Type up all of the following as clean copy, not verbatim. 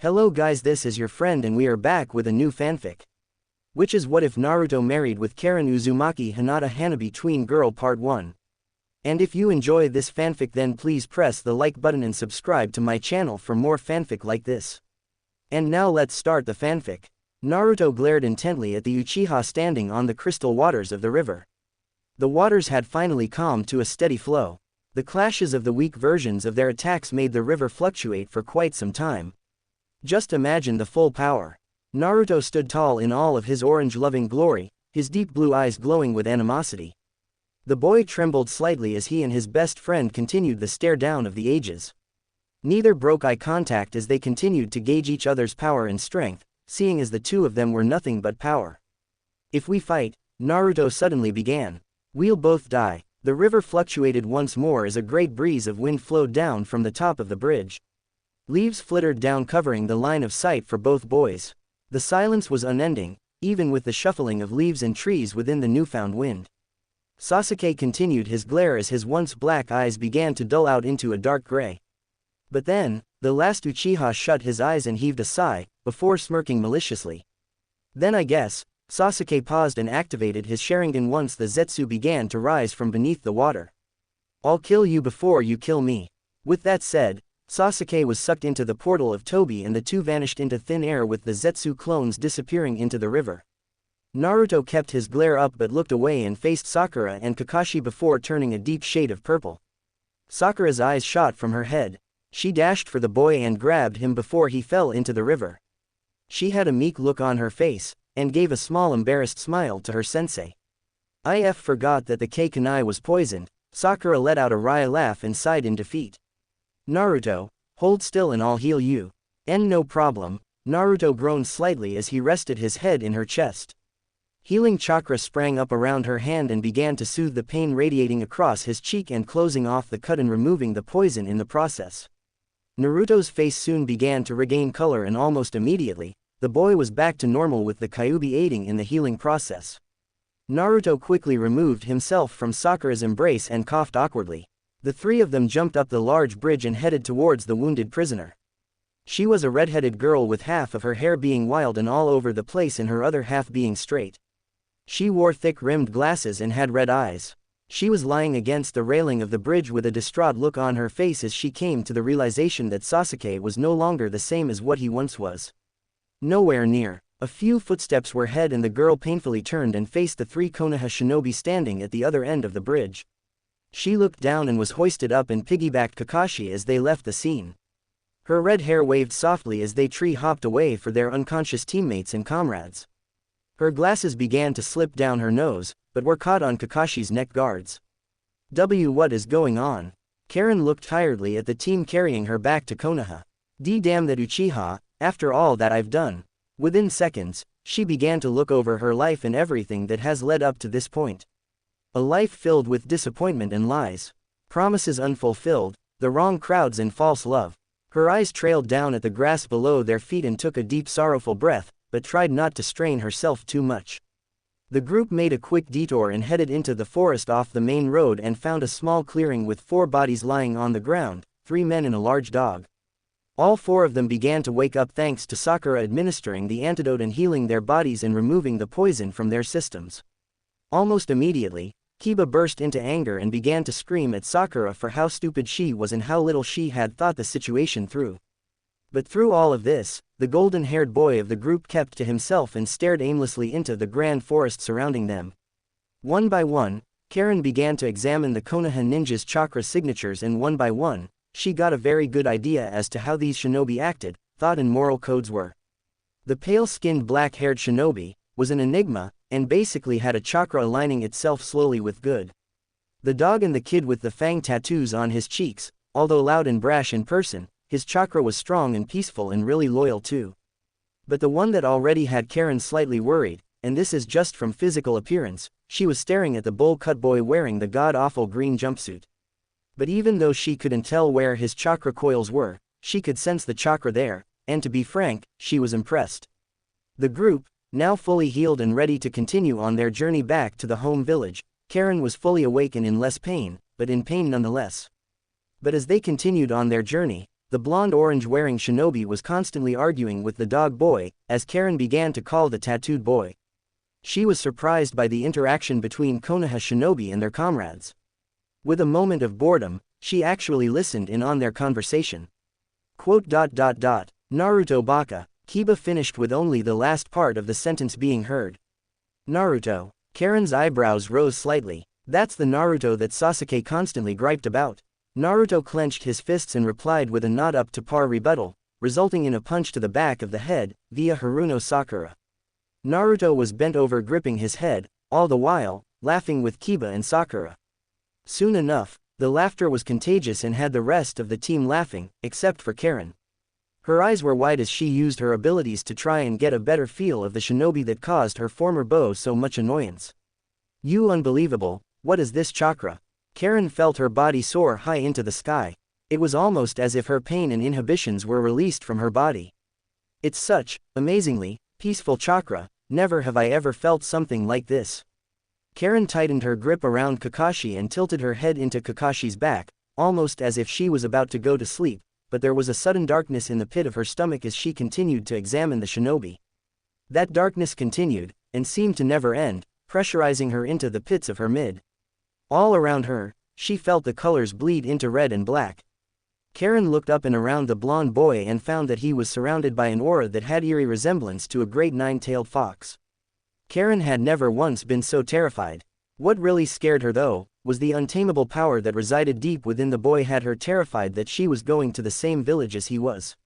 Hello guys, this is your friend and we are back with a new fanfic. Which is What If Naruto Married with Karin Uzumaki Hinata Hanabi Tween Girl Part 1. And if you enjoy this fanfic then please press the like button and subscribe to my channel for more fanfic like this. And now let's start the fanfic. Naruto glared intently at the Uchiha standing on the crystal waters of the river. The waters had finally calmed to a steady flow. The clashes of the weak versions of their attacks made the river fluctuate for quite some time. Just imagine the full power. Naruto stood tall in all of his orange-loving glory, his deep blue eyes glowing with animosity. The boy trembled slightly as he and his best friend continued the stare-down of the ages. Neither broke eye contact as they continued to gauge each other's power and strength, seeing as the two of them were nothing but power. "If we fight," Naruto suddenly began, "we'll both die." The river fluctuated once more as a great breeze of wind flowed down from the top of the bridge. Leaves flittered down covering the line of sight for both boys. The silence was unending, even with the shuffling of leaves and trees within the newfound wind. Sasuke continued his glare as his once black eyes began to dull out into a dark gray. But then, the last Uchiha shut his eyes and heaved a sigh, before smirking maliciously. "Then I guess." Sasuke paused and activated his Sharingan once the Zetsu began to rise from beneath the water. "I'll kill you before you kill me." With that said, Sasuke was sucked into the portal of Tobi and the two vanished into thin air with the Zetsu clones disappearing into the river. Naruto kept his glare up but looked away and faced Sakura and Kakashi before turning a deep shade of purple. Sakura's eyes shot from her head. She dashed for the boy and grabbed him before he fell into the river. She had a meek look on her face, and gave a small embarrassed smile to her sensei. "I forgot that the Kei-kunai was poisoned." Sakura let out a wry laugh and sighed in defeat. "Naruto, hold still and I'll heal you." No problem." Naruto groaned slightly as he rested his head in her chest. Healing chakra sprang up around her hand and began to soothe the pain radiating across his cheek and closing off the cut and removing the poison in the process. Naruto's face soon began to regain color and almost immediately, the boy was back to normal with the Kyuubi aiding in the healing process. Naruto quickly removed himself from Sakura's embrace and coughed awkwardly. The three of them jumped up the large bridge and headed towards the wounded prisoner. She was a red-headed girl with half of her hair being wild and all over the place and her other half being straight. She wore thick-rimmed glasses and had red eyes. She was lying against the railing of the bridge with a distraught look on her face as she came to the realization that Sasuke was no longer the same as what he once was. Nowhere near. A few footsteps were ahead and the girl painfully turned and faced the three Konoha shinobi standing at the other end of the bridge. She looked down and was hoisted up and piggybacked Kakashi as they left the scene. Her red hair waved softly as they tree-hopped away for their unconscious teammates and comrades. Her glasses began to slip down her nose, but were caught on Kakashi's neck guards. What is going on?" Karin looked tiredly at the team carrying her back to Konoha. "Damn that Uchiha, after all that I've done." Within seconds, she began to look over her life and everything that has led up to this point. A life filled with disappointment and lies. Promises unfulfilled, the wrong crowds and false love. Her eyes trailed down at the grass below their feet and took a deep sorrowful breath, but tried not to strain herself too much. The group made a quick detour and headed into the forest off the main road and found a small clearing with 4 bodies lying on the ground, 3 men and a large dog. All 4 of them began to wake up thanks to Sakura administering the antidote and healing their bodies and removing the poison from their systems. Almost immediately, Kiba burst into anger and began to scream at Sakura for how stupid she was and how little she had thought the situation through. But through all of this, the golden-haired boy of the group kept to himself and stared aimlessly into the grand forest surrounding them. One by one, Karin began to examine the Konoha ninjas' chakra signatures and one by one, she got a very good idea as to how these shinobi acted, thought and moral codes were. The pale-skinned black-haired shinobi was an enigma, and basically had a chakra aligning itself slowly with good. The dog and the kid with the fang tattoos on his cheeks, although loud and brash in person, his chakra was strong and peaceful and really loyal too. But the one that already had Karin slightly worried, and this is just from physical appearance, she was staring at the bowl-cut boy wearing the god-awful green jumpsuit. But even though she couldn't tell where his chakra coils were, she could sense the chakra there, and to be frank, she was impressed. The group, now fully healed and ready to continue on their journey back to the home village, Karin was fully awake and in less pain, but in pain nonetheless. But as they continued on their journey, the blonde orange-wearing shinobi was constantly arguing with the dog boy, as Karin began to call the tattooed boy. She was surprised by the interaction between Konoha shinobi and their comrades. With a moment of boredom, she actually listened in on their conversation. Naruto baka, Kiba finished with only the last part of the sentence being heard. Naruto. Karin's eyebrows rose slightly. That's the Naruto that Sasuke constantly griped about. Naruto clenched his fists and replied with a not up to par rebuttal, resulting in a punch to the back of the head, via Haruno Sakura. Naruto was bent over gripping his head, all the while, laughing with Kiba and Sakura. Soon enough, the laughter was contagious and had the rest of the team laughing, except for Karin. Her eyes were wide as she used her abilities to try and get a better feel of the shinobi that caused her former beau so much annoyance. You unbelievable, what is this chakra? Karin felt her body soar high into the sky. It was almost as if her pain and inhibitions were released from her body. It's such, amazingly, peaceful chakra, never have I ever felt something like this. Karin tightened her grip around Kakashi and tilted her head into Kakashi's back, almost as if she was about to go to sleep, but there was a sudden darkness in the pit of her stomach as she continued to examine the shinobi. That darkness continued, and seemed to never end, pressurizing her into the pits of her mid. All around her, she felt the colors bleed into red and black. Karin looked up and around the blonde boy and found that he was surrounded by an aura that had eerie resemblance to a great nine-tailed fox. Karin had never once been so terrified. What really scared her though, was the untamable power that resided deep within the boy had her terrified that she was going to the same village as he was.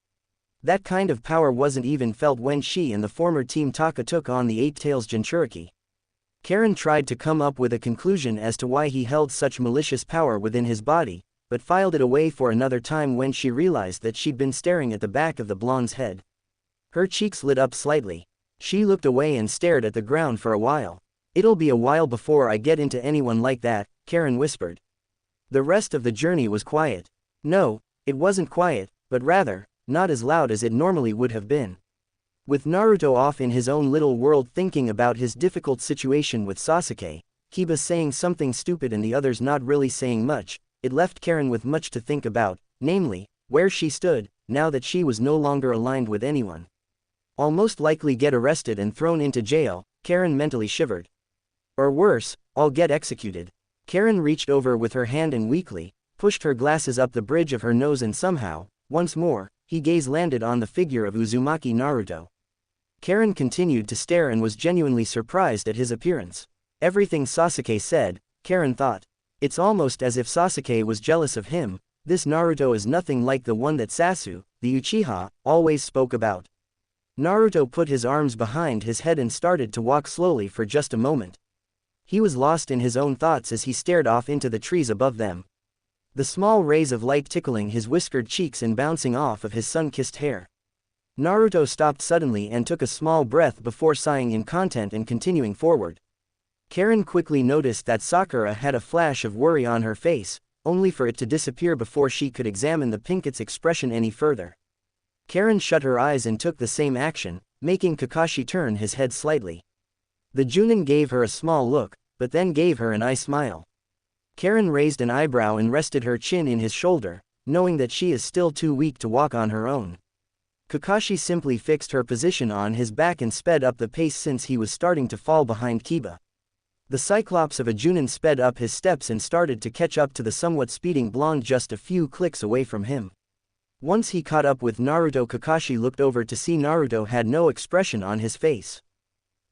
That kind of power wasn't even felt when she and the former Team Taka took on the Eight Tails Jinchuriki. Karin tried to come up with a conclusion as to why he held such malicious power within his body, but filed it away for another time when she realized that she'd been staring at the back of the blonde's head. Her cheeks lit up slightly. She looked away and stared at the ground for a while. It'll be a while before I get into anyone like that, Karin whispered. The rest of the journey was quiet. No, it wasn't quiet, but rather, not as loud as it normally would have been. With Naruto off in his own little world thinking about his difficult situation with Sasuke, Kiba saying something stupid and the others not really saying much, it left Karin with much to think about, namely, where she stood, now that she was no longer aligned with anyone. I'll most likely get arrested and thrown into jail, Karin mentally shivered. Or worse, I'll get executed. Karin reached over with her hand and weakly, pushed her glasses up the bridge of her nose and somehow, once more, his gaze landed on the figure of Uzumaki Naruto. Karin continued to stare and was genuinely surprised at his appearance. Everything Sasuke said, Karin thought. It's almost as if Sasuke was jealous of him. This Naruto is nothing like the one that Sasu, the Uchiha, always spoke about. Naruto put his arms behind his head and started to walk slowly for just a moment. He was lost in his own thoughts as he stared off into the trees above them. The small rays of light tickling his whiskered cheeks and bouncing off of his sun-kissed hair. Naruto stopped suddenly and took a small breath before sighing in content and continuing forward. Karin quickly noticed that Sakura had a flash of worry on her face, only for it to disappear before she could examine the pinket's expression any further. Karin shut her eyes and took the same action, making Kakashi turn his head slightly. The Junin gave her a small look, but then gave her an eye smile. Karin raised an eyebrow and rested her chin in his shoulder, knowing that she is still too weak to walk on her own. Kakashi simply fixed her position on his back and sped up the pace since he was starting to fall behind Kiba. The Cyclops of a Junin sped up his steps and started to catch up to the somewhat speeding blonde just a few clicks away from him. Once he caught up with Naruto, Kakashi looked over to see Naruto had no expression on his face.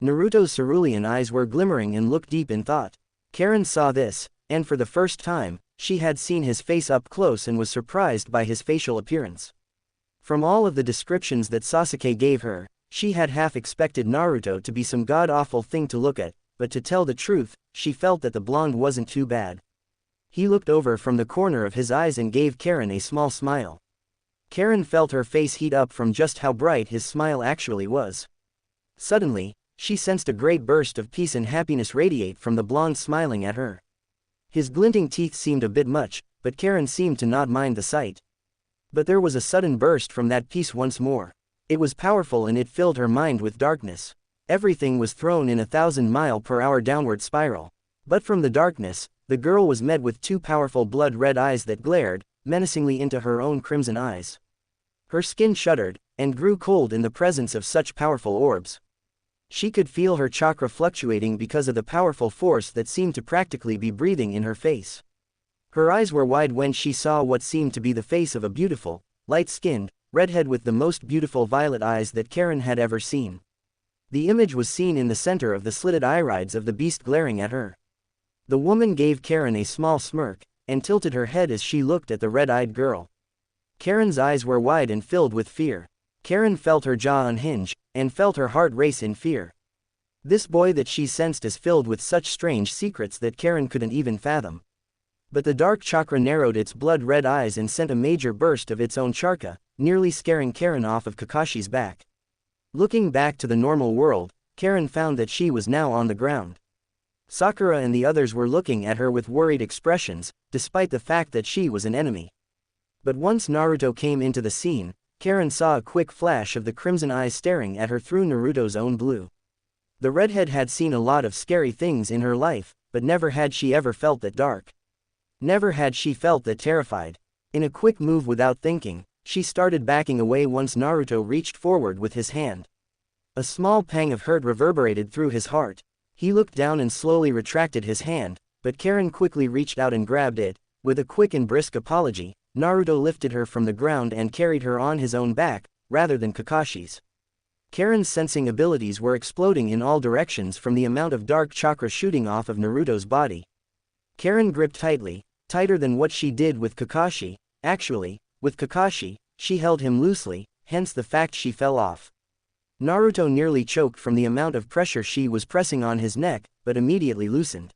Naruto's cerulean eyes were glimmering and looked deep in thought. Karin saw this, and for the first time, she had seen his face up close and was surprised by his facial appearance. From all of the descriptions that Sasuke gave her, she had half expected Naruto to be some god-awful thing to look at, but to tell the truth, she felt that the blonde wasn't too bad. He looked over from the corner of his eyes and gave Karin a small smile. Karin felt her face heat up from just how bright his smile actually was. Suddenly, she sensed a great burst of peace and happiness radiate from the blonde smiling at her. His glinting teeth seemed a bit much, but Karin seemed to not mind the sight. But there was a sudden burst from that peace once more. It was powerful and it filled her mind with darkness. Everything was thrown in a 1,000-mile-per-hour downward spiral. But from the darkness, the girl was met with two powerful blood-red eyes that glared, menacingly into her own crimson eyes. Her skin shuddered, and grew cold in the presence of such powerful orbs. She could feel her chakra fluctuating because of the powerful force that seemed to practically be breathing in her face. Her eyes were wide when she saw what seemed to be the face of a beautiful, light-skinned, redhead with the most beautiful violet eyes that Karin had ever seen. The image was seen in the center of the slitted irides of the beast glaring at her. The woman gave Karin a small smirk, and tilted her head as she looked at the red-eyed girl. Karin's eyes were wide and filled with fear. Karin felt her jaw unhinge, and felt her heart race in fear. This boy that she sensed is filled with such strange secrets that Karin couldn't even fathom. But the dark chakra narrowed its blood-red eyes and sent a major burst of its own charka, nearly scaring Karin off of Kakashi's back. Looking back to the normal world, Karin found that she was now on the ground. Sakura and the others were looking at her with worried expressions, despite the fact that she was an enemy. But once Naruto came into the scene, Karin saw a quick flash of the crimson eyes staring at her through Naruto's own blue. The redhead had seen a lot of scary things in her life, but never had she ever felt that dark. Never had she felt that terrified. In a quick move without thinking, she started backing away once Naruto reached forward with his hand. A small pang of hurt reverberated through his heart. He looked down and slowly retracted his hand, but Karin quickly reached out and grabbed it. With a quick and brisk apology, Naruto lifted her from the ground and carried her on his own back, rather than Kakashi's. Karin's sensing abilities were exploding in all directions from the amount of dark chakra shooting off of Naruto's body. Karin gripped tightly, tighter than what she did with Kakashi. Actually, with Kakashi, she held him loosely, hence the fact she fell off. Naruto nearly choked from the amount of pressure she was pressing on his neck, but immediately loosened.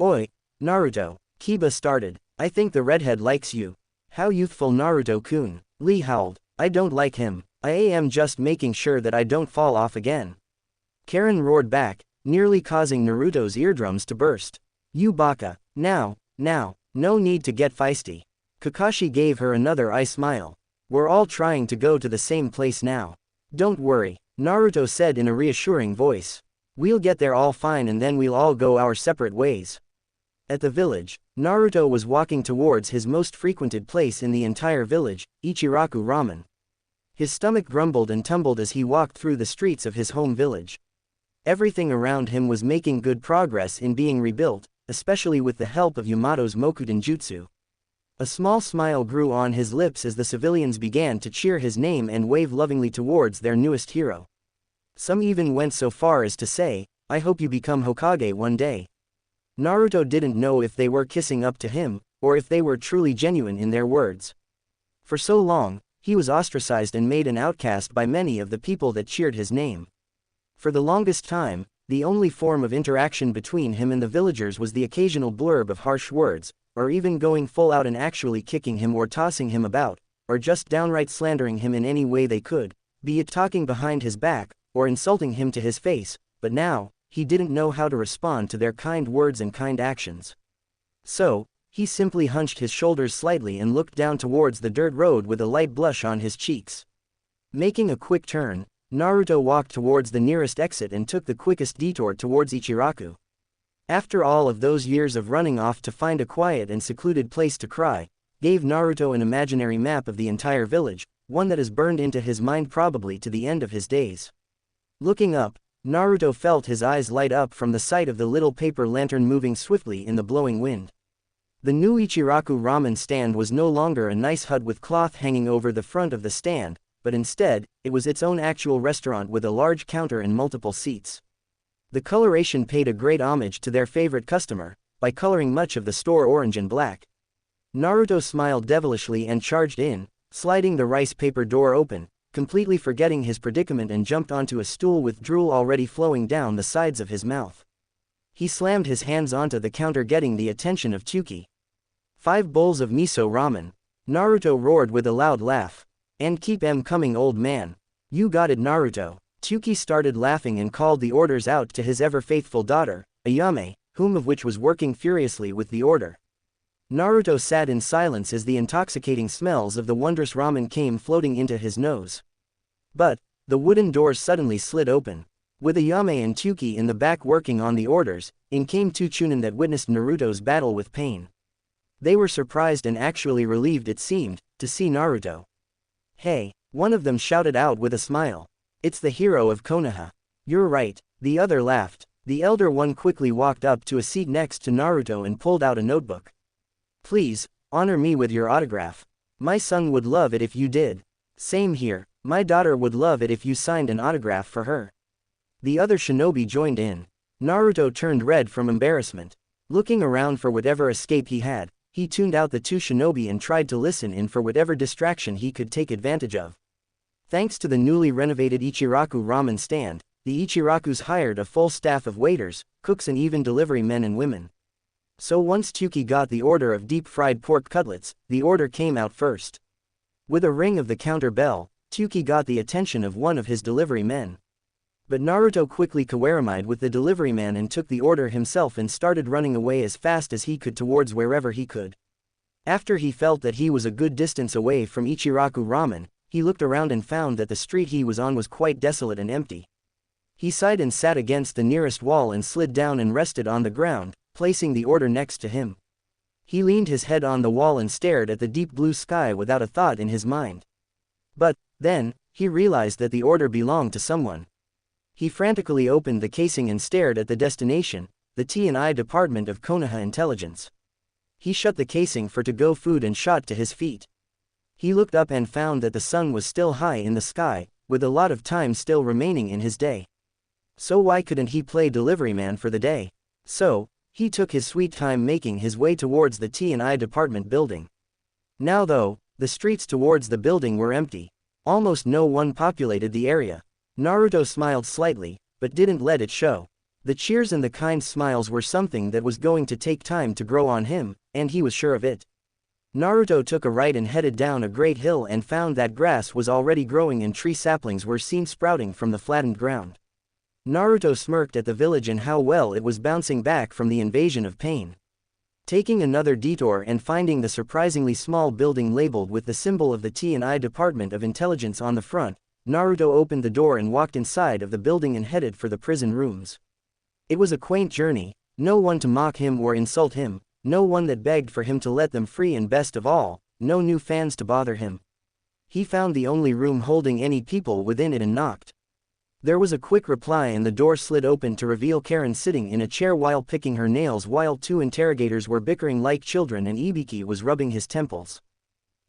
"Oi, Naruto," Kiba started, "I think the redhead likes you." "How youthful Naruto-kun," Lee howled, "I don't like him, I am just making sure that I don't fall off again." Karin roared back, nearly causing Naruto's eardrums to burst. "You baka, now, no need to get feisty." Kakashi gave her another eye smile. "We're all trying to go to the same place now. Don't worry," Naruto said in a reassuring voice. "We'll get there all fine and then we'll all go our separate ways." At the village, Naruto was walking towards his most frequented place in the entire village, Ichiraku Ramen. His stomach grumbled and tumbled as he walked through the streets of his home village. Everything around him was making good progress in being rebuilt, especially with the help of Yamato's Mokuten Jutsu. A small smile grew on his lips as the civilians began to cheer his name and wave lovingly towards their newest hero. Some even went so far as to say, "I hope you become Hokage one day." Naruto didn't know if they were kissing up to him, or if they were truly genuine in their words. For so long, he was ostracized and made an outcast by many of the people that cheered his name. For the longest time, the only form of interaction between him and the villagers was the occasional blurb of harsh words, or even going full out and actually kicking him or tossing him about, or just downright slandering him in any way they could, be it talking behind his back, or insulting him to his face. But now, he didn't know how to respond to their kind words and kind actions. So, he simply hunched his shoulders slightly and looked down towards the dirt road with a light blush on his cheeks. Making a quick turn, Naruto walked towards the nearest exit and took the quickest detour towards Ichiraku. After all of those years of running off to find a quiet and secluded place to cry, gave Naruto an imaginary map of the entire village, one that is burned into his mind probably to the end of his days. Looking up, Naruto felt his eyes light up from the sight of the little paper lantern moving swiftly in the blowing wind. The new Ichiraku ramen stand was no longer a nice hut with cloth hanging over the front of the stand, but instead, it was its own actual restaurant with a large counter and multiple seats. The coloration paid a great homage to their favorite customer, by coloring much of the store orange and black. Naruto smiled devilishly and charged in, sliding the rice paper door open, completely forgetting his predicament, and jumped onto a stool with drool already flowing down the sides of his mouth. He slammed his hands onto the counter, getting the attention of Tsuki. 5 bowls of miso ramen. Naruto roared with a loud laugh. "And keep 'em coming, old man. You got it, Naruto." Tsuki started laughing and called the orders out to his ever-faithful daughter, Ayame, whom of which was working furiously with the order. Naruto sat in silence as the intoxicating smells of the wondrous ramen came floating into his nose. But, the wooden doors suddenly slid open. With Ayame and Tsuki in the back working on the orders, in came 2 Chunin that witnessed Naruto's battle with pain. They were surprised and actually relieved, it seemed, to see Naruto. Hey, one of them shouted out with a smile. It's the hero of Konoha. You're right, the other laughed. The elder one quickly walked up to a seat next to Naruto and pulled out a notebook. Please, honor me with your autograph. My son would love it if you did. Same here, my daughter would love it if you signed an autograph for her. The other shinobi joined in. Naruto turned red from embarrassment. Looking around for whatever escape he had, he tuned out the two shinobi and tried to listen in for whatever distraction he could take advantage of. Thanks to the newly renovated Ichiraku ramen stand, the Ichirakus hired a full staff of waiters, cooks and even delivery men and women. So once Tyuki got the order of deep-fried pork cutlets, the order came out first. With a ring of the counter bell, Tyuki got the attention of one of his delivery men. But Naruto quickly kawaramied with the delivery man and took the order himself and started running away as fast as he could towards wherever he could. After he felt that he was a good distance away from Ichiraku ramen, he looked around and found that the street he was on was quite desolate and empty. He sighed and sat against the nearest wall and slid down and rested on the ground, placing the order next to him. He leaned his head on the wall and stared at the deep blue sky without a thought in his mind. But, then, he realized that the order belonged to someone. He frantically opened the casing and stared at the destination, the T&I department of Konoha Intelligence. He shut the casing for to-go food and shot to his feet. He looked up and found that the sun was still high in the sky, with a lot of time still remaining in his day. So why couldn't he play delivery man for the day? So, he took his sweet time making his way towards the T&I department building. Now though, the streets towards the building were empty. Almost no one populated the area. Naruto smiled slightly, but didn't let it show. The cheers and the kind smiles were something that was going to take time to grow on him, and he was sure of it. Naruto took a right and headed down a great hill and found that grass was already growing and tree saplings were seen sprouting from the flattened ground. Naruto smirked at the village and how well it was bouncing back from the invasion of pain. Taking another detour and finding the surprisingly small building labeled with the symbol of the T&I Department of Intelligence on the front, Naruto opened the door and walked inside of the building and headed for the prison rooms. It was a quaint journey, no one to mock him or insult him, no one that begged for him to let them free, and best of all, no new fans to bother him. He found the only room holding any people within it and knocked. There was a quick reply and the door slid open to reveal Karin sitting in a chair while picking her nails while two interrogators were bickering like children and Ibiki was rubbing his temples.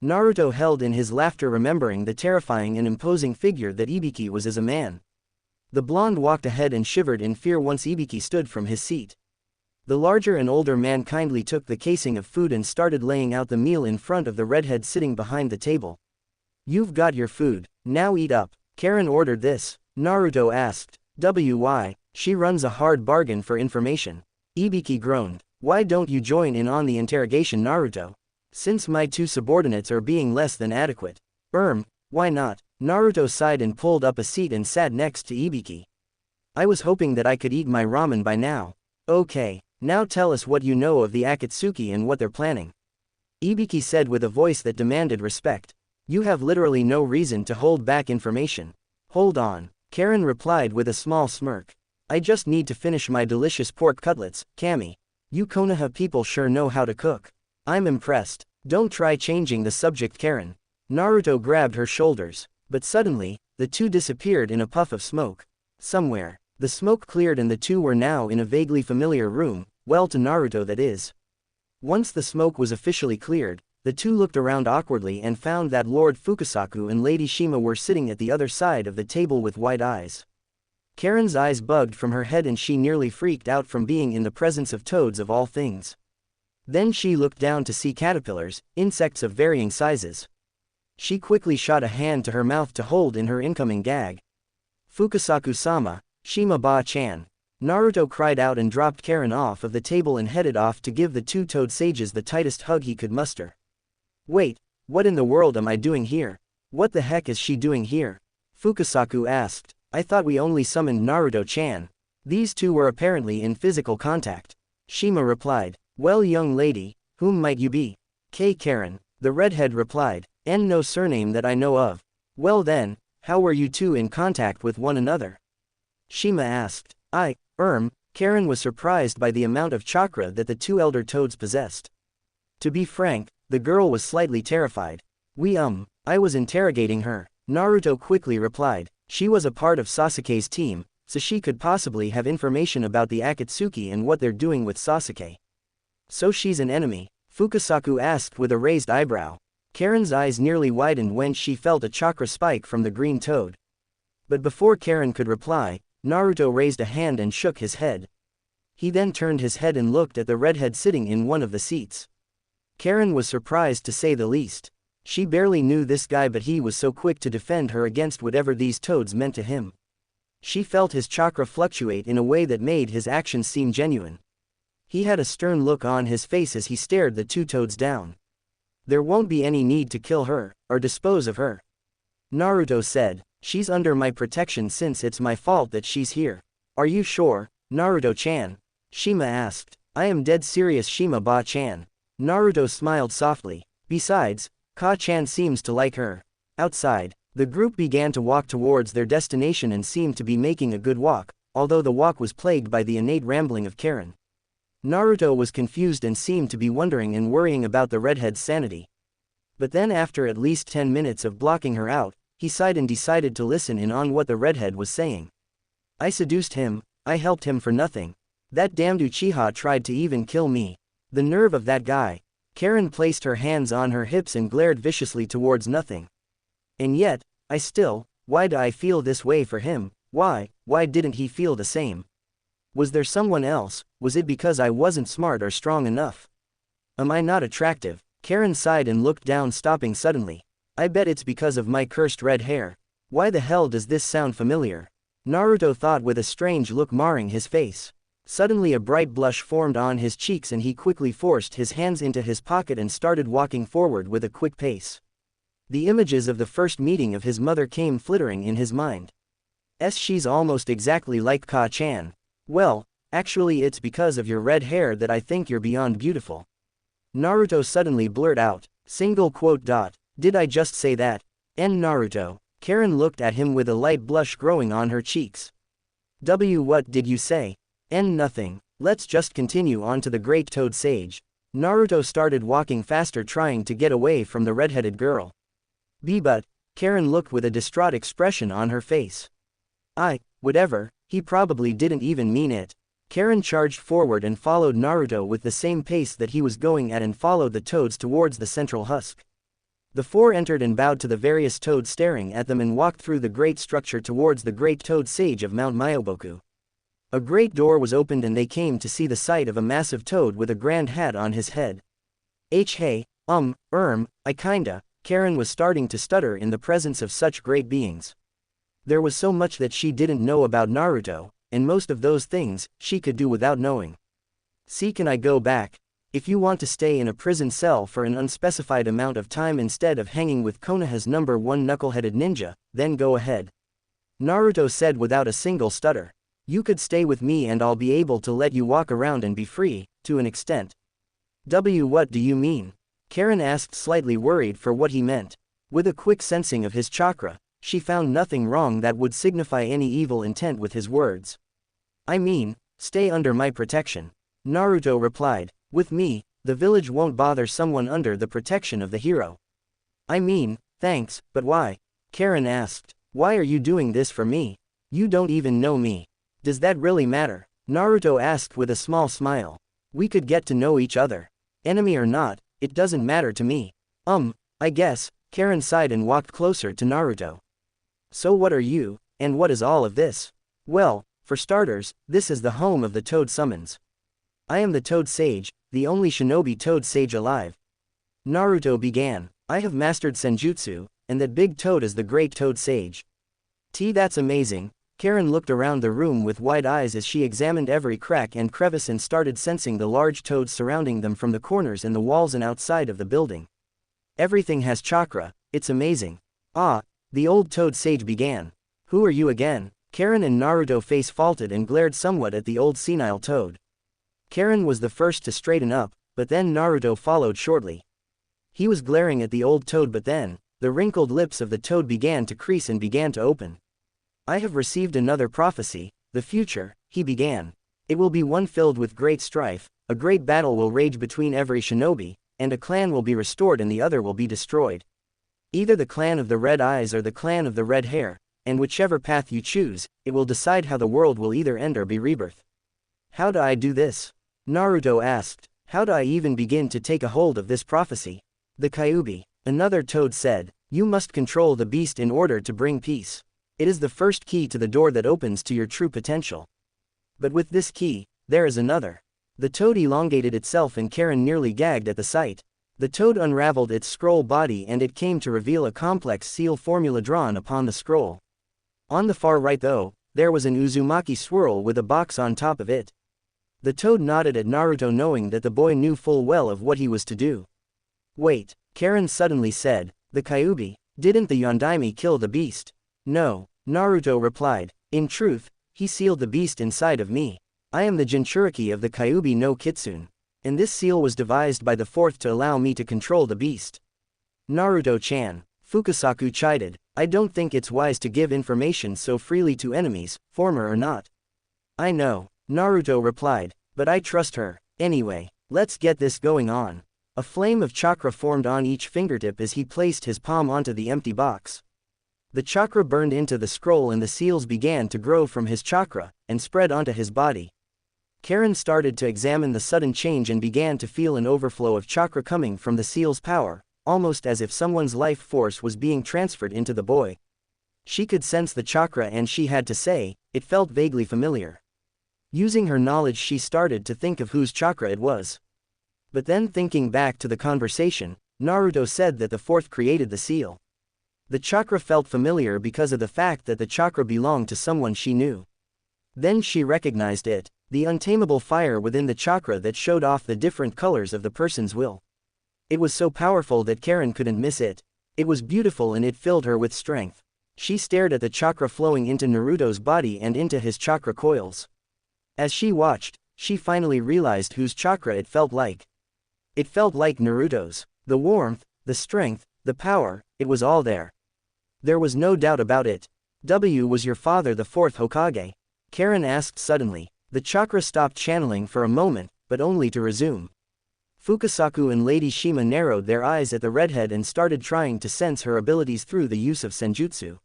Naruto held in his laughter, remembering the terrifying and imposing figure that Ibiki was as a man. The blonde walked ahead and shivered in fear once Ibiki stood from his seat. The larger and older man kindly took the casing of food and started laying out the meal in front of the redhead sitting behind the table. "You've got your food, now eat up." Karin ordered this. Naruto asked, "Why? She runs a hard bargain for information." Ibiki groaned. "Why don't you join in on the interrogation, Naruto? Since my two subordinates are being less than adequate." Why not?" Naruto sighed and pulled up a seat and sat next to Ibiki. "I was hoping that I could eat my ramen by now." "Okay, now tell us what you know of the Akatsuki and what they're planning," Ibiki said with a voice that demanded respect. "You have literally no reason to hold back information." "Hold on," Karin replied with a small smirk. "I just need to finish my delicious pork cutlets, Kami. You Konoha people sure know how to cook." "I'm impressed. Don't try changing the subject, Karin." Naruto grabbed her shoulders. But suddenly, the two disappeared in a puff of smoke. Somewhere, the smoke cleared and the two were now in a vaguely familiar room, well to Naruto that is. Once the smoke was officially cleared, the two looked around awkwardly and found that Lord Fukusaku and Lady Shima were sitting at the other side of the table with wide eyes. Karin's eyes bugged from her head and she nearly freaked out from being in the presence of toads of all things. Then she looked down to see caterpillars, insects of varying sizes. She quickly shot a hand to her mouth to hold in her incoming gag. "Fukusaku-sama, Shima-ba-chan." Naruto cried out and dropped Karin off of the table and headed off to give the two toad sages the tightest hug he could muster. "Wait, what in the world am I doing here? What the heck is she doing here?" Fukusaku asked. "I thought we only summoned Naruto-chan." These two were apparently in physical contact. Shima replied. "Well, young lady, whom might you be?" Karin. The redhead replied. "No surname that I know of." "Well then, how were you two in contact with one another?" Shima asked. Karin was surprised by the amount of chakra that the two elder toads possessed. To be frank, the girl was slightly terrified. I was interrogating her, Naruto quickly replied. She was a part of Sasuke's team, so she could possibly have information about the Akatsuki and what they're doing with Sasuke. So she's an enemy? Fukasaku asked with a raised eyebrow. Karin's eyes nearly widened when she felt a chakra spike from the green toad. But before Karin could reply, Naruto raised a hand and shook his head. He then turned his head and looked at the redhead sitting in one of the seats. Karin was surprised to say the least. She barely knew this guy, but he was so quick to defend her against whatever these toads meant to him. She felt his chakra fluctuate in a way that made his actions seem genuine. He had a stern look on his face as he stared the two toads down. There won't be any need to kill her, or dispose of her, Naruto said. She's under my protection since it's my fault that she's here. Are you sure, Naruto-chan? Shima asked. I am dead serious, Shima-ba-chan. Naruto smiled softly. Besides, Ka-chan seems to like her. Outside, the group began to walk towards their destination and seemed to be making a good walk, although the walk was plagued by the innate rambling of Karin. Naruto was confused and seemed to be wondering and worrying about the redhead's sanity. But then after at least 10 minutes of blocking her out, he sighed and decided to listen in on what the redhead was saying. I seduced him, I helped him for nothing. That damned Uchiha tried to even kill me. The nerve of that guy. Karin placed her hands on her hips and glared viciously towards nothing. And yet, why do I feel this way for him? Why didn't he feel the same? Was there someone else? Was it because I wasn't smart or strong enough? Am I not attractive? Karin sighed and looked down, stopping suddenly. I bet it's because of my cursed red hair. Why the hell does this sound familiar? Naruto thought with a strange look marring his face. Suddenly a bright blush formed on his cheeks and he quickly forced his hands into his pocket and started walking forward with a quick pace. The images of the first meeting of his mother came flittering in his mind. She's almost exactly like Ka-chan. Well, actually it's because of your red hair that I think you're beyond beautiful. Naruto suddenly blurted out. Did I just say that? Naruto. Karin looked at him with a light blush growing on her cheeks. What did you say? Nothing. Let's just continue on to the Great Toad Sage. Naruto started walking faster, trying to get away from the redheaded girl. But, Karin looked with a distraught expression on her face. Whatever, he probably didn't even mean it. Karin charged forward and followed Naruto with the same pace that he was going at and followed the toads towards the central husk. The four entered and bowed to the various toads staring at them and walked through the great structure towards the Great Toad Sage of Mount Myoboku. A great door was opened and they came to see the sight of a massive toad with a grand hat on his head. Hey, I kinda, Karin was starting to stutter in the presence of such great beings. There was so much that she didn't know about Naruto, and most of those things, she could do without knowing. See, can I go back? If you want to stay in a prison cell for an unspecified amount of time instead of hanging with Konoha's number one knuckle-headed ninja, then go ahead. Naruto said without a single stutter. You could stay with me and I'll be able to let you walk around and be free, to an extent. What do you mean? Karin asked, slightly worried for what he meant. With a quick sensing of his chakra, she found nothing wrong that would signify any evil intent with his words. I mean, stay under my protection. Naruto replied. With me, the village won't bother someone under the protection of the hero. I mean, thanks, but why? Karin asked. Why are you doing this for me? You don't even know me. Does that really matter? Naruto asked with a small smile. We could get to know each other. Enemy or not, it doesn't matter to me. I guess, Karin sighed and walked closer to Naruto. So what are you, and what is all of this? Well, for starters, this is the home of the Toad Summons. I am the Toad Sage, the only shinobi Toad Sage alive. Naruto began. I have mastered Senjutsu, and that big toad is the Great Toad Sage. That's amazing. Karin looked around the room with wide eyes as she examined every crack and crevice and started sensing the large toads surrounding them from the corners and the walls and outside of the building. Everything has chakra, it's amazing. The old Toad Sage began. Who are you again? Karin and Naruto face faulted and glared somewhat at the old senile toad. Karin was the first to straighten up, but then Naruto followed shortly. He was glaring at the old toad, but then, the wrinkled lips of the toad began to crease and began to open. I have received another prophecy, the future, he began. It will be one filled with great strife, a great battle will rage between every shinobi, and a clan will be restored and the other will be destroyed. Either the clan of the red eyes or the clan of the red hair, and whichever path you choose, it will decide how the world will either end or be rebirth. How do I do this? Naruto asked. How do I even begin to take a hold of this prophecy? The Kyuubi, another toad said, you must control the beast in order to bring peace. It is the first key to the door that opens to your true potential. But with this key, there is another. The toad elongated itself and Karin nearly gagged at the sight. The toad unraveled its scroll body and it came to reveal a complex seal formula drawn upon the scroll. On the far right though, there was an Uzumaki swirl with a box on top of it. The toad nodded at Naruto knowing that the boy knew full well of what he was to do. Wait, Karin suddenly said, the Kyuubi, didn't the Yondaime kill the beast? No, Naruto replied, in truth, he sealed the beast inside of me. I am the Jinchuriki of the Kyuubi no Kitsune. And this seal was devised by the fourth to allow me to control the beast. Naruto-chan, Fukasaku chided, I don't think it's wise to give information so freely to enemies, former or not. I know, Naruto replied, but I trust her. Anyway, let's get this going on. A flame of chakra formed on each fingertip as he placed his palm onto the empty box. The chakra burned into the scroll and the seals began to grow from his chakra, and spread onto his body. Karin started to examine the sudden change and began to feel an overflow of chakra coming from the seal's power, almost as if someone's life force was being transferred into the boy. She could sense the chakra and she had to say, it felt vaguely familiar. Using her knowledge she started to think of whose chakra it was. But then thinking back to the conversation, Naruto said that the fourth created the seal. The chakra felt familiar because of the fact that the chakra belonged to someone she knew. Then she recognized it, the untamable fire within the chakra that showed off the different colors of the person's will. It was so powerful that Karin couldn't miss it. It was beautiful and it filled her with strength. She stared at the chakra flowing into Naruto's body and into his chakra coils. As she watched, she finally realized whose chakra it felt like. It felt like Naruto's. The warmth, the strength, the power, it was all there. There was no doubt about it. Was your father the fourth Hokage? Karin asked suddenly. The chakra stopped channeling for a moment, but only to resume. Fukasaku and Lady Shima narrowed their eyes at the redhead and started trying to sense her abilities through the use of senjutsu.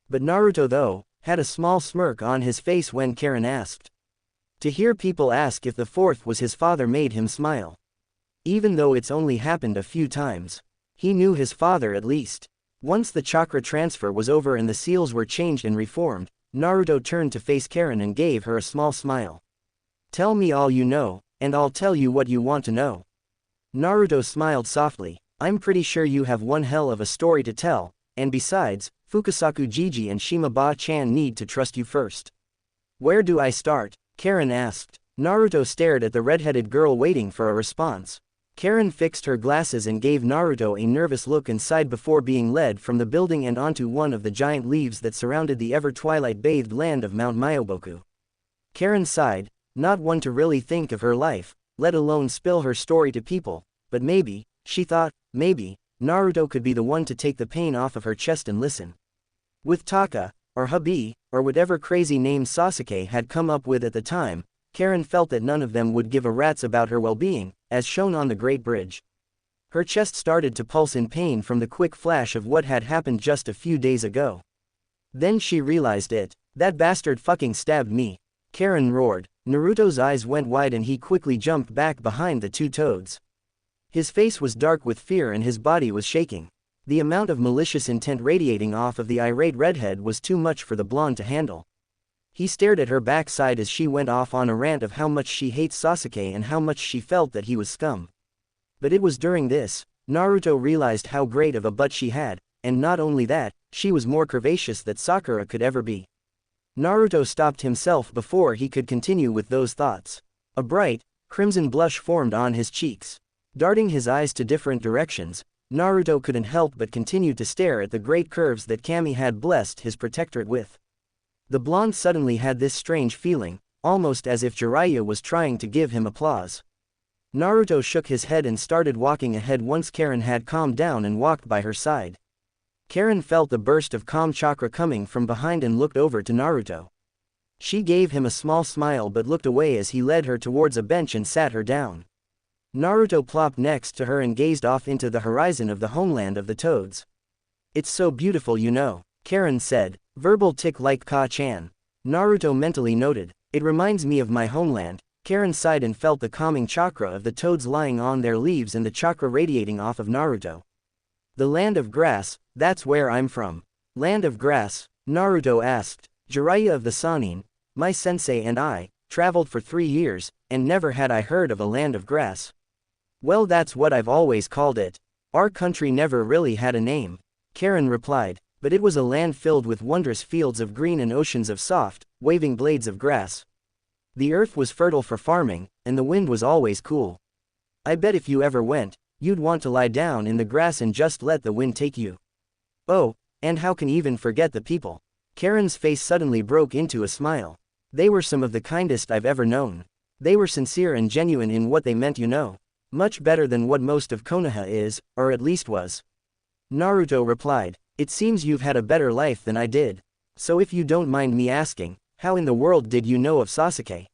But Naruto though, had a small smirk on his face when Karin asked. To hear people ask if the fourth was his father made him smile. Even though it's only happened a few times. He knew his father at least. Once the chakra transfer was over and the seals were changed and reformed, Naruto turned to face Karin and gave her a small smile. Tell me all you know, and I'll tell you what you want to know. Naruto smiled softly. I'm pretty sure you have one hell of a story to tell, and besides, Fukasaku Jiji and Shima Ba-chan need to trust you first. Where do I start? Karin asked. Naruto stared at the red-headed girl waiting for a response. Karin fixed her glasses and gave Naruto a nervous look inside before being led from the building and onto one of the giant leaves that surrounded the ever-twilight-bathed land of Mount Myoboku. Karin sighed, not one to really think of her life, let alone spill her story to people, but maybe, she thought, maybe, Naruto could be the one to take the pain off of her chest and listen. With Taka, or hubby, or whatever crazy name Sasuke had come up with at the time, Karin felt that none of them would give a rat's about her well-being, as shown on the Great Bridge. Her chest started to pulse in pain from the quick flash of what had happened just a few days ago. Then she realized it. That bastard fucking stabbed me. Karin roared. Naruto's eyes went wide and he quickly jumped back behind the two toads. His face was dark with fear and his body was shaking. The amount of malicious intent radiating off of the irate redhead was too much for the blonde to handle. He stared at her backside as she went off on a rant of how much she hates Sasuke and how much she felt that he was scum. But it was during this, Naruto realized how great of a butt she had, and not only that, she was more curvaceous than Sakura could ever be. Naruto stopped himself before he could continue with those thoughts. A bright, crimson blush formed on his cheeks. Darting his eyes to different directions, Naruto couldn't help but continue to stare at the great curves that Kami had blessed his protectorate with. The blonde suddenly had this strange feeling, almost as if Jiraiya was trying to give him applause. Naruto shook his head and started walking ahead once Karin had calmed down and walked by her side. Karin felt the burst of calm chakra coming from behind and looked over to Naruto. She gave him a small smile but looked away as he led her towards a bench and sat her down. Naruto plopped next to her and gazed off into the horizon of the homeland of the toads. It's so beautiful, you know, Karin said, verbal tick like Ka-chan. Naruto mentally noted, it reminds me of my homeland. Karin sighed and felt the calming chakra of the toads lying on their leaves and the chakra radiating off of Naruto. The land of grass, that's where I'm from. Land of grass? Naruto asked. Jiraiya of the Sannin, my sensei and I, traveled for 3 years, and never had I heard of a land of grass. Well, that's what I've always called it. Our country never really had a name, Karin replied, but it was a land filled with wondrous fields of green and oceans of soft, waving blades of grass. The earth was fertile for farming, and the wind was always cool. I bet if you ever went, you'd want to lie down in the grass and just let the wind take you. Oh, and how can even forget the people? Karin's face suddenly broke into a smile. They were some of the kindest I've ever known. They were sincere and genuine in what they meant, you know. Much better than what most of Konoha is, or at least was. Naruto replied, it seems you've had a better life than I did. So if you don't mind me asking, how in the world did you know of Sasuke?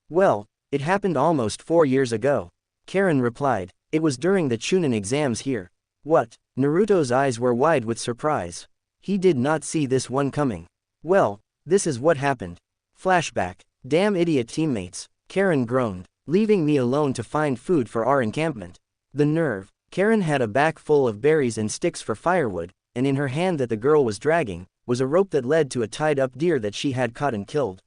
Well, it happened almost 4 years ago. Karin replied, it was during the Chunin exams here. What? Naruto's eyes were wide with surprise. He did not see this one coming. Well, this is what happened. Flashback. Damn idiot teammates, Karin groaned, leaving me alone to find food for our encampment. The nerve. Karin had a bag full of berries and sticks for firewood, and in her hand that the girl was dragging, was a rope that led to a tied-up deer that she had caught and killed.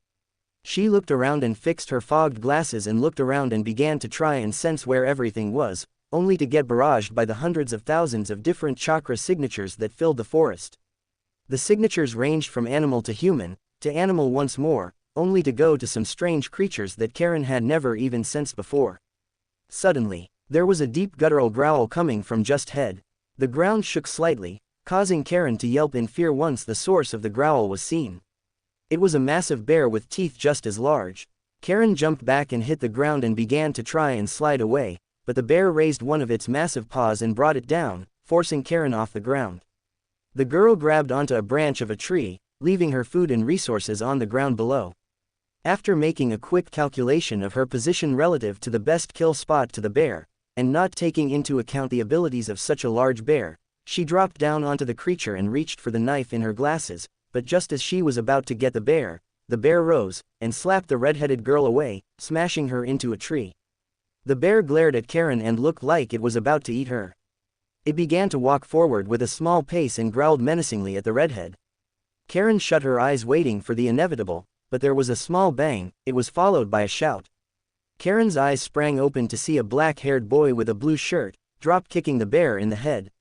She looked around and fixed her fogged glasses and looked around and began to try and sense where everything was, only to get barraged by the hundreds of thousands of different chakra signatures that filled the forest. The signatures ranged from animal to human, to animal once more, only to go to some strange creatures that Karin had never even sensed before. Suddenly, there was a deep guttural growl coming from just ahead. The ground shook slightly, causing Karin to yelp in fear once the source of the growl was seen. It was a massive bear with teeth just as large. Karin jumped back and hit the ground and began to try and slide away, but the bear raised one of its massive paws and brought it down, forcing Karin off the ground. The girl grabbed onto a branch of a tree, leaving her food and resources on the ground below. After making a quick calculation of her position relative to the best kill spot to the bear, and not taking into account the abilities of such a large bear, she dropped down onto the creature and reached for the knife in her glasses, but just as she was about to get the bear rose, and slapped the red-headed girl away, smashing her into a tree. The bear glared at Karin and looked like it was about to eat her. It began to walk forward with a small pace and growled menacingly at the redhead. Karin shut her eyes waiting for the inevitable, but there was a small bang, it was followed by a shout. Karin's eyes sprang open to see a black-haired boy with a blue shirt, drop-kicking the bear in the head.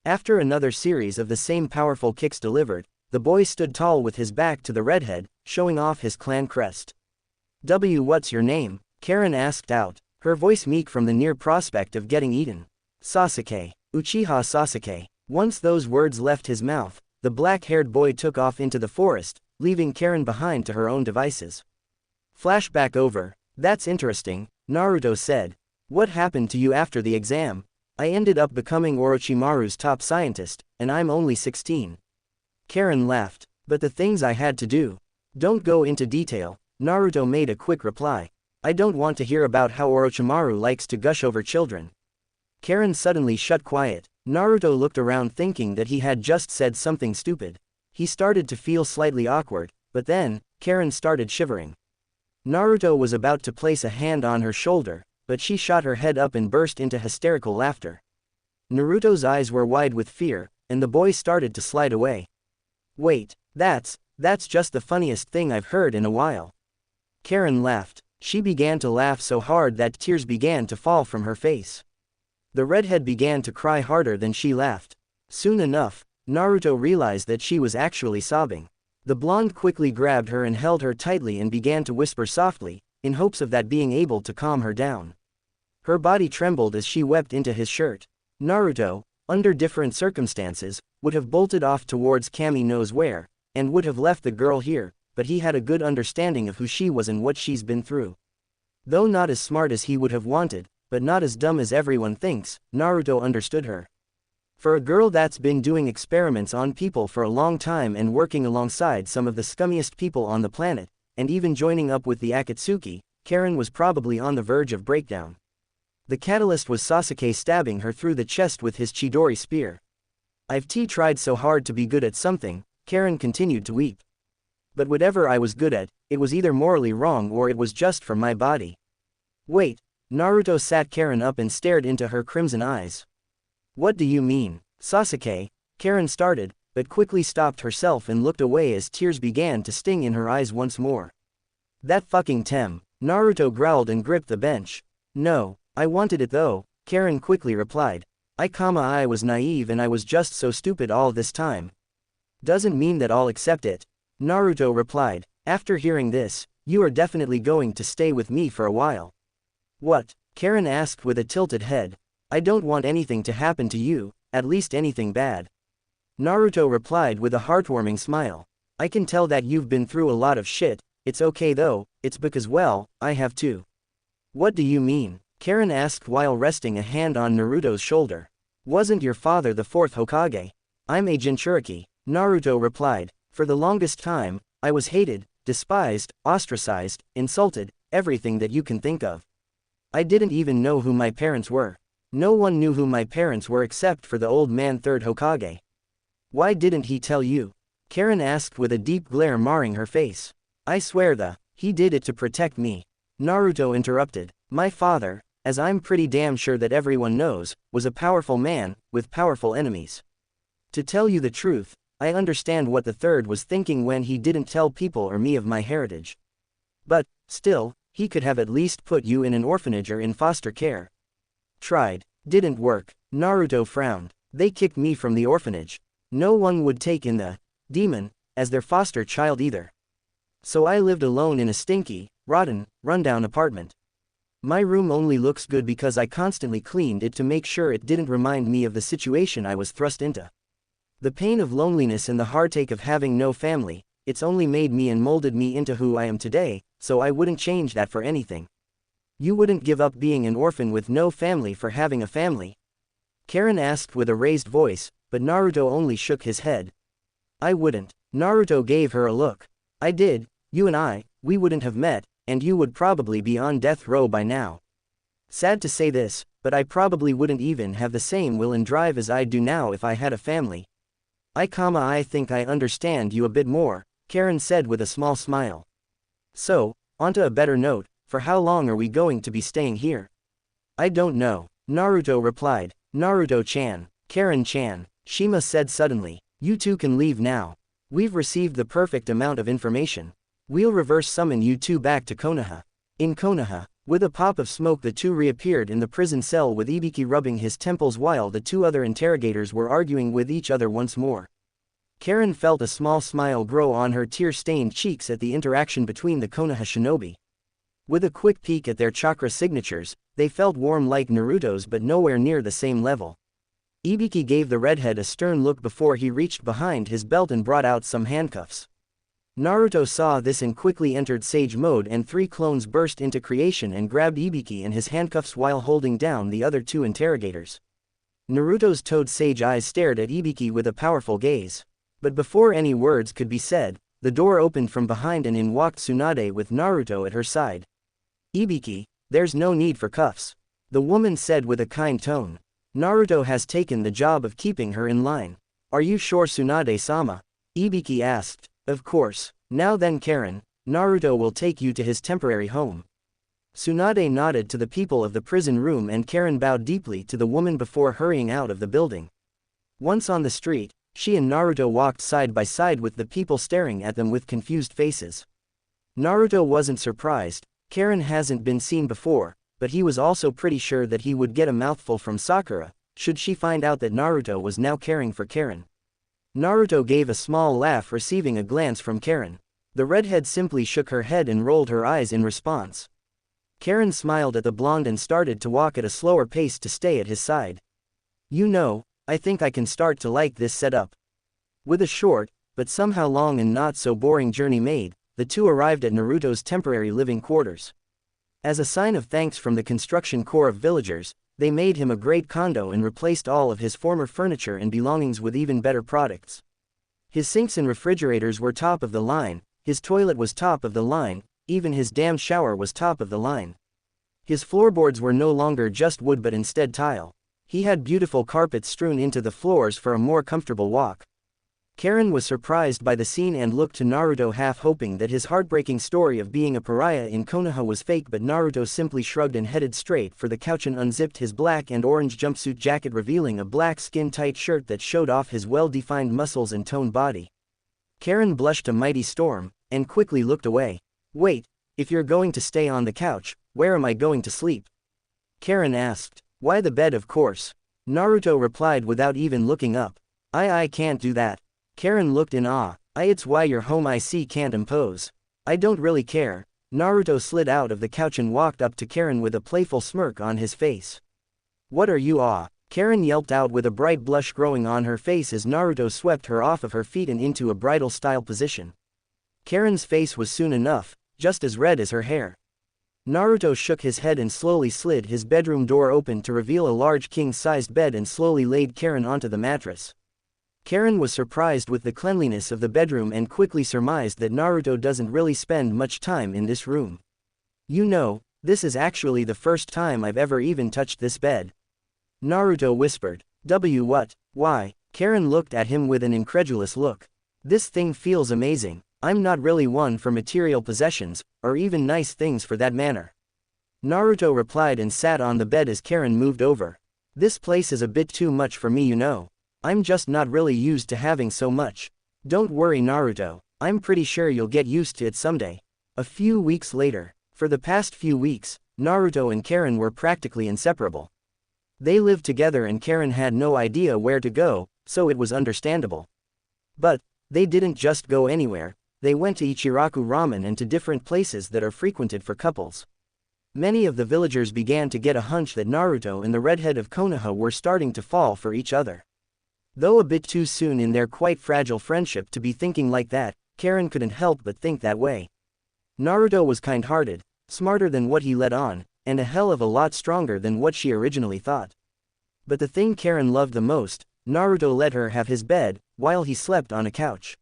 After another series of the same powerful kicks delivered, the boy stood tall with his back to the redhead, showing off his clan crest. What's your name? Karin asked out, her voice meek from the near prospect of getting eaten. Sasuke. Uchiha Sasuke. Once those words left his mouth, the black-haired boy took off into the forest, leaving Karin behind to her own devices. Flashback over. That's interesting, Naruto said. What happened to you after the exam? I ended up becoming Orochimaru's top scientist, and I'm only 16. Karin laughed. But the things I had to do. Don't go into detail, Naruto made a quick reply. I don't want to hear about how Orochimaru likes to gush over children. Karin suddenly shut quiet. Naruto looked around thinking that he had just said something stupid. He started to feel slightly awkward, but then, Karin started shivering. Naruto was about to place a hand on her shoulder, but she shot her head up and burst into hysterical laughter. Naruto's eyes were wide with fear, and the boy started to slide away. Wait, that's just the funniest thing I've heard in a while. Karin laughed. She began to laugh so hard that tears began to fall from her face. The redhead began to cry harder than she laughed. Soon enough, Naruto realized that she was actually sobbing. The blonde quickly grabbed her and held her tightly and began to whisper softly, in hopes of that being able to calm her down. Her body trembled as she wept into his shirt. Naruto, under different circumstances, would have bolted off towards Kami knows where, and would have left the girl here, but he had a good understanding of who she was and what she's been through. Though not as smart as he would have wanted, but not as dumb as everyone thinks, Naruto understood her. For a girl that's been doing experiments on people for a long time and working alongside some of the scummiest people on the planet, and even joining up with the Akatsuki, Karin was probably on the verge of breakdown. The catalyst was Sasuke stabbing her through the chest with his Chidori spear. I've tried so hard to be good at something, Karin continued to weep. But whatever I was good at, it was either morally wrong or it was just for my body. Wait, Naruto sat Karin up and stared into her crimson eyes. What do you mean, Sasuke? Karin started, but quickly stopped herself and looked away as tears began to sting in her eyes once more. That fucking Tem, Naruto growled and gripped the bench. No, I wanted it though, Karin quickly replied. I was naive and I was just so stupid all this time. Doesn't mean that I'll accept it, Naruto replied. After hearing this, you are definitely going to stay with me for a while. What? Karin asked with a tilted head. I don't want anything to happen to you, at least anything bad. Naruto replied with a heartwarming smile. I can tell that you've been through a lot of shit, it's okay though, it's because well, I have too. What do you mean? Karin asked while resting a hand on Naruto's shoulder. Wasn't your father the fourth Hokage? I'm a Jinchuriki, Naruto replied. For the longest time, I was hated, despised, ostracized, insulted, everything that you can think of. I didn't even know who my parents were. No one knew who my parents were except for the old man third Hokage. Why didn't he tell you? Karin asked with a deep glare marring her face. I swear he did it to protect me. Naruto interrupted. My father, as I'm pretty damn sure that everyone knows, was a powerful man, with powerful enemies. To tell you the truth, I understand what the third was thinking when he didn't tell people or me of my heritage. But, still, he could have at least put you in an orphanage or in foster care. Tried. Didn't work. Naruto frowned. They kicked me from the orphanage. No one would take in the demon as their foster child either. So I lived alone in a stinky, rotten, rundown apartment. My room only looks good because I constantly cleaned it to make sure it didn't remind me of the situation I was thrust into. The pain of loneliness and the heartache of having no family, it's only made me and molded me into who I am today, so I wouldn't change that for anything. You wouldn't give up being an orphan with no family for having a family? Karin asked with a raised voice, but Naruto only shook his head. I wouldn't. Naruto gave her a look. I did, you and we wouldn't have met, and you would probably be on death row by now. Sad to say this, but I probably wouldn't even have the same will and drive as I do now if I had a family. I think I understand you a bit more, Karin said with a small smile. So, onto a better note, for how long are we going to be staying here? I don't know, Naruto replied. Naruto-chan, Karin-chan, Shima said suddenly, you two can leave now. We've received the perfect amount of information. We'll reverse summon you two back to Konoha. In Konoha, with a pop of smoke the two reappeared in the prison cell with Ibiki rubbing his temples while the two other interrogators were arguing with each other once more. Karin felt a small smile grow on her tear-stained cheeks at the interaction between the Konoha shinobi. With a quick peek at their chakra signatures, they felt warm like Naruto's but nowhere near the same level. Ibiki gave the redhead a stern look before he reached behind his belt and brought out some handcuffs. Naruto saw this and quickly entered Sage mode and three clones burst into creation and grabbed Ibiki in his handcuffs while holding down the other two interrogators. Naruto's toad Sage eyes stared at Ibiki with a powerful gaze. But before any words could be said, the door opened from behind and in walked Tsunade with Naruto at her side. Ibiki, there's no need for cuffs, the woman said with a kind tone. Naruto has taken the job of keeping her in line. Are you sure, Tsunade-sama? Ibiki asked. Of course. Now then, Karin, Naruto will take you to his temporary home. Tsunade nodded to the people of the prison room and Karin bowed deeply to the woman before hurrying out of the building. Once on the street, she and Naruto walked side by side with the people staring at them with confused faces. Naruto wasn't surprised. Karin hasn't been seen before, but he was also pretty sure that he would get a mouthful from Sakura, should she find out that Naruto was now caring for Karin. Naruto gave a small laugh receiving a glance from Karin. The redhead simply shook her head and rolled her eyes in response. Karin smiled at the blonde and started to walk at a slower pace to stay at his side. You know, I think I can start to like this setup. With a short, but somehow long and not so boring journey made, the two arrived at Naruto's temporary living quarters. As a sign of thanks from the construction corps of villagers, they made him a great condo and replaced all of his former furniture and belongings with even better products. His sinks and refrigerators were top of the line, his toilet was top of the line, even his damn shower was top of the line. His floorboards were no longer just wood but instead tile. He had beautiful carpets strewn into the floors for a more comfortable walk. Karin was surprised by the scene and looked to Naruto, half hoping that his heartbreaking story of being a pariah in Konoha was fake, but Naruto simply shrugged and headed straight for the couch and unzipped his black and orange jumpsuit jacket, revealing a black skin-tight shirt that showed off his well-defined muscles and toned body. Karin blushed a mighty storm, and quickly looked away. "Wait, if you're going to stay on the couch, where am I going to sleep?" Karin asked. "Why, the bed, of course." Naruto replied without even looking up. I can't do that." Karin looked in awe. "It's why you're home, I see, can't impose." "I don't really care." Naruto slid out of the couch and walked up to Karin with a playful smirk on his face. "What are you, Karin yelped out with a bright blush growing on her face as Naruto swept her off of her feet and into a bridal-style position. Karin's face was soon enough, just as red as her hair. Naruto shook his head and slowly slid his bedroom door open to reveal a large king-sized bed and slowly laid Karin onto the mattress. Karin was surprised with the cleanliness of the bedroom and quickly surmised that Naruto doesn't really spend much time in this room. "You know, this is actually the first time I've ever even touched this bed," Naruto whispered. What? Why?" Karin looked at him with an incredulous look. "This thing feels amazing. I'm not really one for material possessions, or even nice things for that matter." Naruto replied and sat on the bed as Karin moved over. "This place is a bit too much for me, you know. I'm just not really used to having so much." "Don't worry, Naruto. I'm pretty sure you'll get used to it someday." A few weeks later. For the past few weeks, Naruto and Karin were practically inseparable. They lived together and Karin had no idea where to go, so it was understandable. But they didn't just go anywhere. They went to Ichiraku Ramen and to different places that are frequented for couples. Many of the villagers began to get a hunch that Naruto and the redhead of Konoha were starting to fall for each other. Though a bit too soon in their quite fragile friendship to be thinking like that, Karin couldn't help but think that way. Naruto was kind-hearted, smarter than what he let on, and a hell of a lot stronger than what she originally thought. But the thing Karin loved the most, Naruto let her have his bed, while he slept on a couch.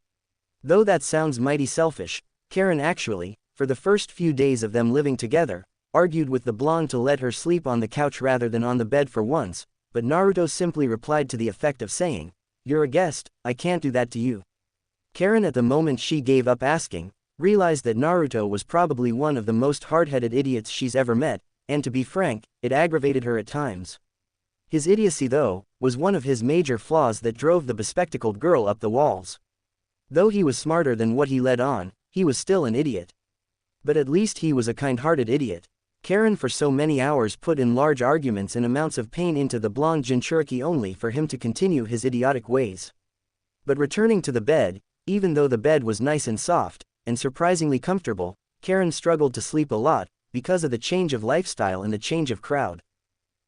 Though that sounds mighty selfish, Karin actually, for the first few days of them living together, argued with the blonde to let her sleep on the couch rather than on the bed for once, but Naruto simply replied to the effect of saying, "You're a guest, I can't do that to you." Karin, at the moment she gave up asking, realized that Naruto was probably one of the most hard-headed idiots she's ever met, and to be frank, it aggravated her at times. His idiocy, though, was one of his major flaws that drove the bespectacled girl up the walls. Though he was smarter than what he let on, he was still an idiot. But at least he was a kind-hearted idiot. Karin for so many hours put in large arguments and amounts of pain into the blonde Jinchuriki only for him to continue his idiotic ways. But returning to the bed, even though the bed was nice and soft, and surprisingly comfortable, Karin struggled to sleep a lot, because of the change of lifestyle and the change of crowd.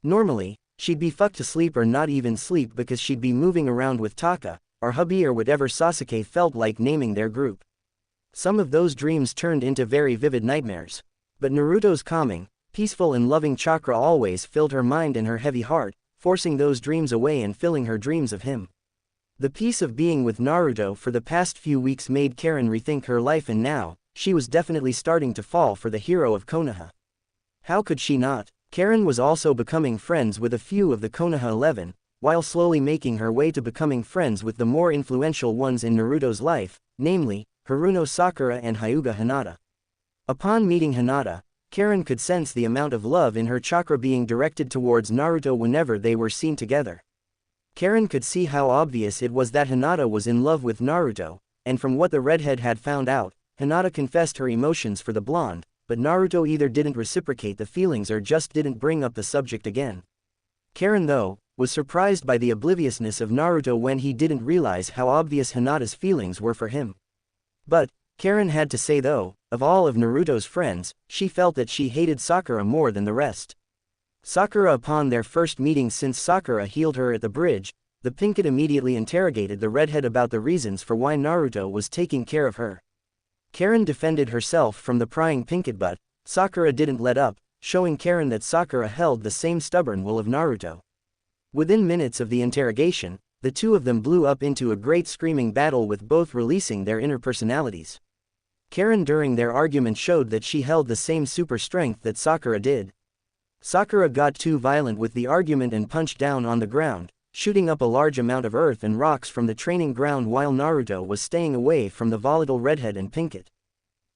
Normally, she'd be fucked to sleep or not even sleep because she'd be moving around with Taka, or hubby or whatever Sasuke felt like naming their group. Some of those dreams turned into very vivid nightmares. But Naruto's calming, peaceful and loving chakra always filled her mind and her heavy heart, forcing those dreams away and filling her dreams of him. The peace of being with Naruto for the past few weeks made Karin rethink her life, and now, she was definitely starting to fall for the hero of Konoha. How could she not? Karin was also becoming friends with a few of the Konoha 11, while slowly making her way to becoming friends with the more influential ones in Naruto's life, namely, Haruno Sakura and Hyuga Hinata. Upon meeting Hinata, Karin could sense the amount of love in her chakra being directed towards Naruto whenever they were seen together. Karin could see how obvious it was that Hinata was in love with Naruto, and from what the redhead had found out, Hinata confessed her emotions for the blonde, but Naruto either didn't reciprocate the feelings or just didn't bring up the subject again. Karin, though, was surprised by the obliviousness of Naruto when he didn't realize how obvious Hinata's feelings were for him. But Karin had to say, though, of all of Naruto's friends, she felt that she hated Sakura more than the rest. Sakura, upon their first meeting since Sakura healed her at the bridge, the Pinkett immediately interrogated the redhead about the reasons for why Naruto was taking care of her. Karin defended herself from the prying Pinkett, but Sakura didn't let up, showing Karin that Sakura held the same stubborn will of Naruto. Within minutes of the interrogation, the two of them blew up into a great screaming battle, with both releasing their inner personalities. Karin during their argument showed that she held the same super strength that Sakura did. Sakura got too violent with the argument and punched down on the ground, shooting up a large amount of earth and rocks from the training ground while Naruto was staying away from the volatile redhead and Pinkett.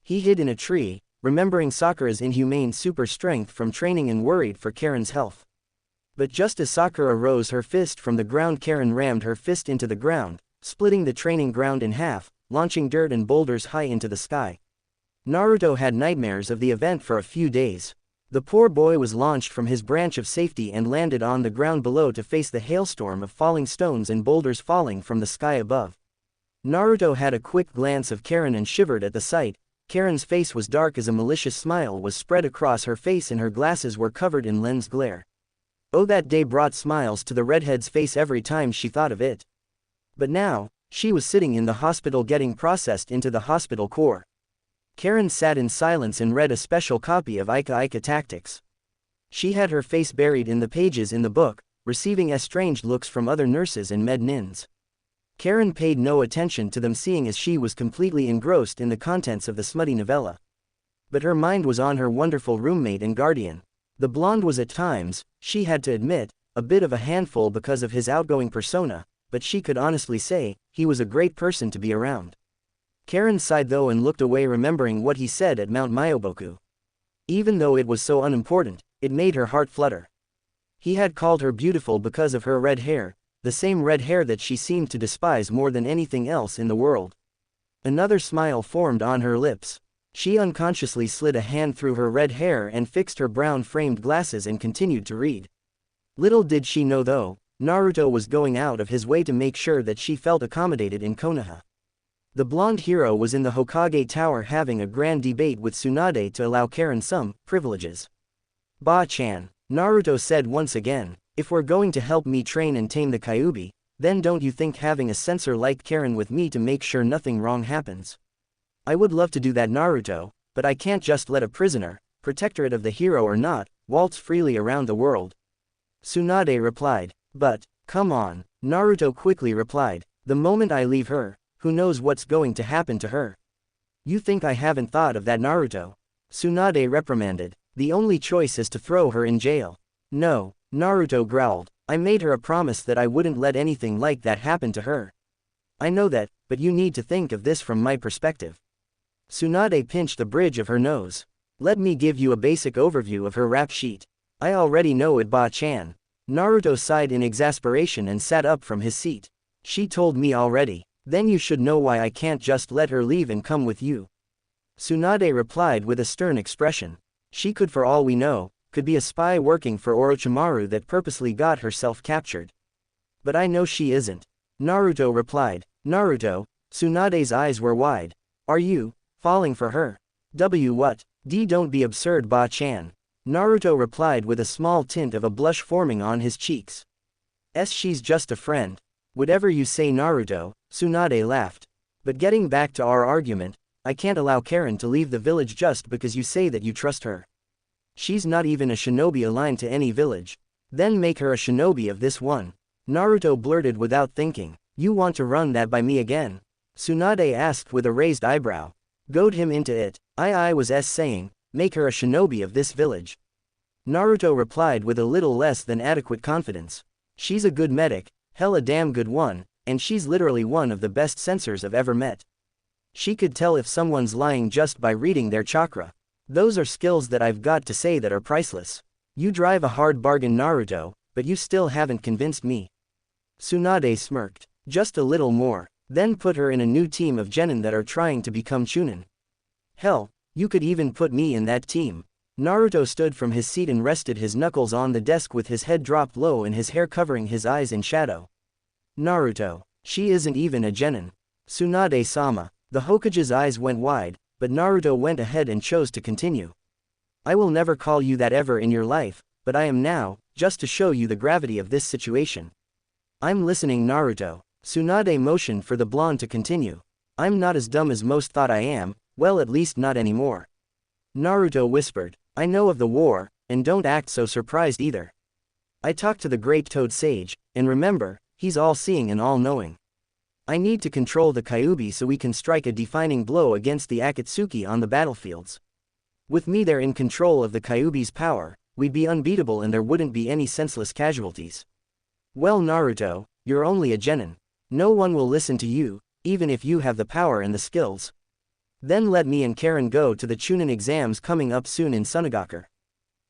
He hid in a tree, remembering Sakura's inhumane super strength from training and worried for Karin's health. But just as Sakura rose her fist from the ground, Karin rammed her fist into the ground, splitting the training ground in half, launching dirt and boulders high into the sky. Naruto had nightmares of the event for a few days. The poor boy was launched from his branch of safety and landed on the ground below to face the hailstorm of falling stones and boulders falling from the sky above. Naruto had a quick glance of Karin and shivered at the sight. Karin's face was dark as a malicious smile was spread across her face and her glasses were covered in lens glare. Oh, that day brought smiles to the redhead's face every time she thought of it. But now, she was sitting in the hospital getting processed into the hospital core. Karin sat in silence and read a special copy of Ika Ika Tactics. She had her face buried in the pages in the book, receiving estranged looks from other nurses and med-nins. Karin paid no attention to them, seeing as she was completely engrossed in the contents of the smutty novella. But her mind was on her wonderful roommate and guardian. The blonde was at times, she had to admit, a bit of a handful because of his outgoing persona, but she could honestly say, he was a great person to be around. Karin sighed though and looked away, remembering what he said at Mount Myoboku. Even though it was so unimportant, it made her heart flutter. He had called her beautiful because of her red hair, the same red hair that she seemed to despise more than anything else in the world. Another smile formed on her lips. She unconsciously slid a hand through her red hair and fixed her brown-framed glasses and continued to read. Little did she know though, Naruto was going out of his way to make sure that she felt accommodated in Konoha. The blonde hero was in the Hokage Tower having a grand debate with Tsunade to allow Karin some privileges. Ba-chan, Naruto said once again, if we're going to help me train and tame the Kyuubi, then don't you think having a censor like Karin with me to make sure nothing wrong happens? I would love to do that, Naruto, but I can't just let a prisoner, protectorate of the hero or not, waltz freely around the world. Tsunade replied. But, come on, Naruto quickly replied, the moment I leave her, who knows what's going to happen to her? You think I haven't thought of that, Naruto? Tsunade reprimanded. The only choice is to throw her in jail. No, Naruto growled. I made her a promise that I wouldn't let anything like that happen to her. I know that, but you need to think of this from my perspective. Tsunade pinched the bridge of her nose. Let me give you a basic overview of her rap sheet. I already know it, Ba-chan. Naruto sighed in exasperation and sat up from his seat. She told me already. Then you should know why I can't just let her leave and come with you. Tsunade replied with a stern expression. She could, for all we know, could be a spy working for Orochimaru that purposely got herself captured. But I know she isn't. Naruto replied. Naruto, Tsunade's eyes were wide. Are you falling for her? What? Don't be absurd, Ba-chan. Naruto replied with a small tint of a blush forming on his cheeks. She's just a friend. Whatever you say, Naruto, Tsunade laughed. But getting back to our argument, I can't allow Karin to leave the village just because you say that you trust her. She's not even a shinobi aligned to any village. Then make her a shinobi of this one. Naruto blurted without thinking. You want to run that by me again? Tsunade asked with a raised eyebrow. Goad him into it. I was saying, make her a shinobi of this village. Naruto replied with a little less than adequate confidence. She's a good medic, hell a damn good one, and she's literally one of the best censors I've ever met. She could tell if someone's lying just by reading their chakra. Those are skills that I've got to say that are priceless. You drive a hard bargain, Naruto, but you still haven't convinced me. Tsunade smirked. Just a little more, then put her in a new team of genin that are trying to become chunin. Hell, you could even put me in that team. Naruto stood from his seat and rested his knuckles on the desk with his head dropped low and his hair covering his eyes in shadow. Naruto, she isn't even a genin. Tsunade-sama. The Hokage's eyes went wide, but Naruto went ahead and chose to continue. I will never call you that ever in your life, but I am now, just to show you the gravity of this situation. I'm listening, Naruto. Tsunade motioned for the blonde to continue. I'm not as dumb as most thought I am, well, at least not anymore. Naruto whispered. I know of the war, and don't act so surprised either. I talked to the great Toad Sage, and remember, he's all-seeing and all-knowing. I need to control the Kyuubi so we can strike a defining blow against the Akatsuki on the battlefields. With me they're in control of the Kyuubi's power, we'd be unbeatable and there wouldn't be any senseless casualties. Well Naruto, you're only a genin. No one will listen to you, even if you have the power and the skills. Then let me and Karin go to the Chunin exams coming up soon in Sunagaku.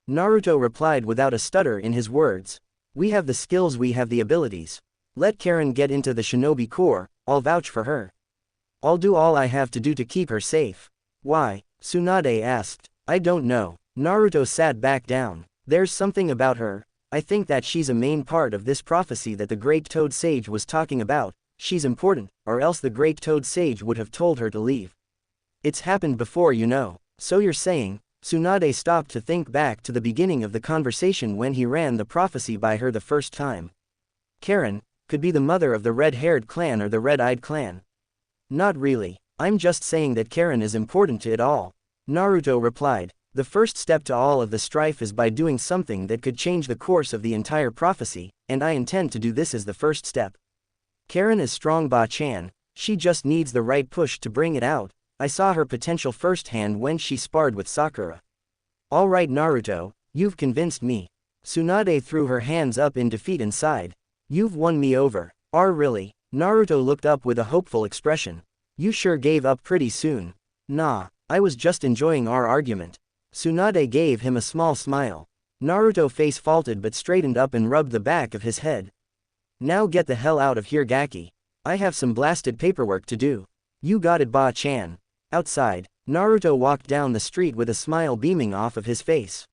Naruto replied without a stutter in his words. We have the skills, we have the abilities. Let Karin get into the shinobi corps, I'll vouch for her. I'll do all I have to do to keep her safe. Why? Tsunade asked. I don't know. Naruto sat back down. There's something about her. I think that she's a main part of this prophecy that the Great Toad Sage was talking about. She's important, or else the Great Toad Sage would have told her to leave. It's happened before, you know. So you're saying? Tsunade stopped to think back to the beginning of the conversation when he ran the prophecy by her the first time. Karin could be the mother of the red-haired clan or the red-eyed clan. Not really. I'm just saying that Karin is important to it all. Naruto replied. The first step to all of the strife is by doing something that could change the course of the entire prophecy, and I intend to do this as the first step. Karin is strong Ba-chan, she just needs the right push to bring it out. I saw her potential firsthand when she sparred with Sakura. Alright Naruto, you've convinced me. Tsunade threw her hands up in defeat and sighed. You've won me over. Really? Naruto looked up with a hopeful expression. You sure gave up pretty soon. Nah, I was just enjoying our argument. Tsunade gave him a small smile. Naruto face faulted but straightened up and rubbed the back of his head. Now get the hell out of here Gaki. I have some blasted paperwork to do. You got it Ba-chan. Outside, Naruto walked down the street with a smile beaming off of his face.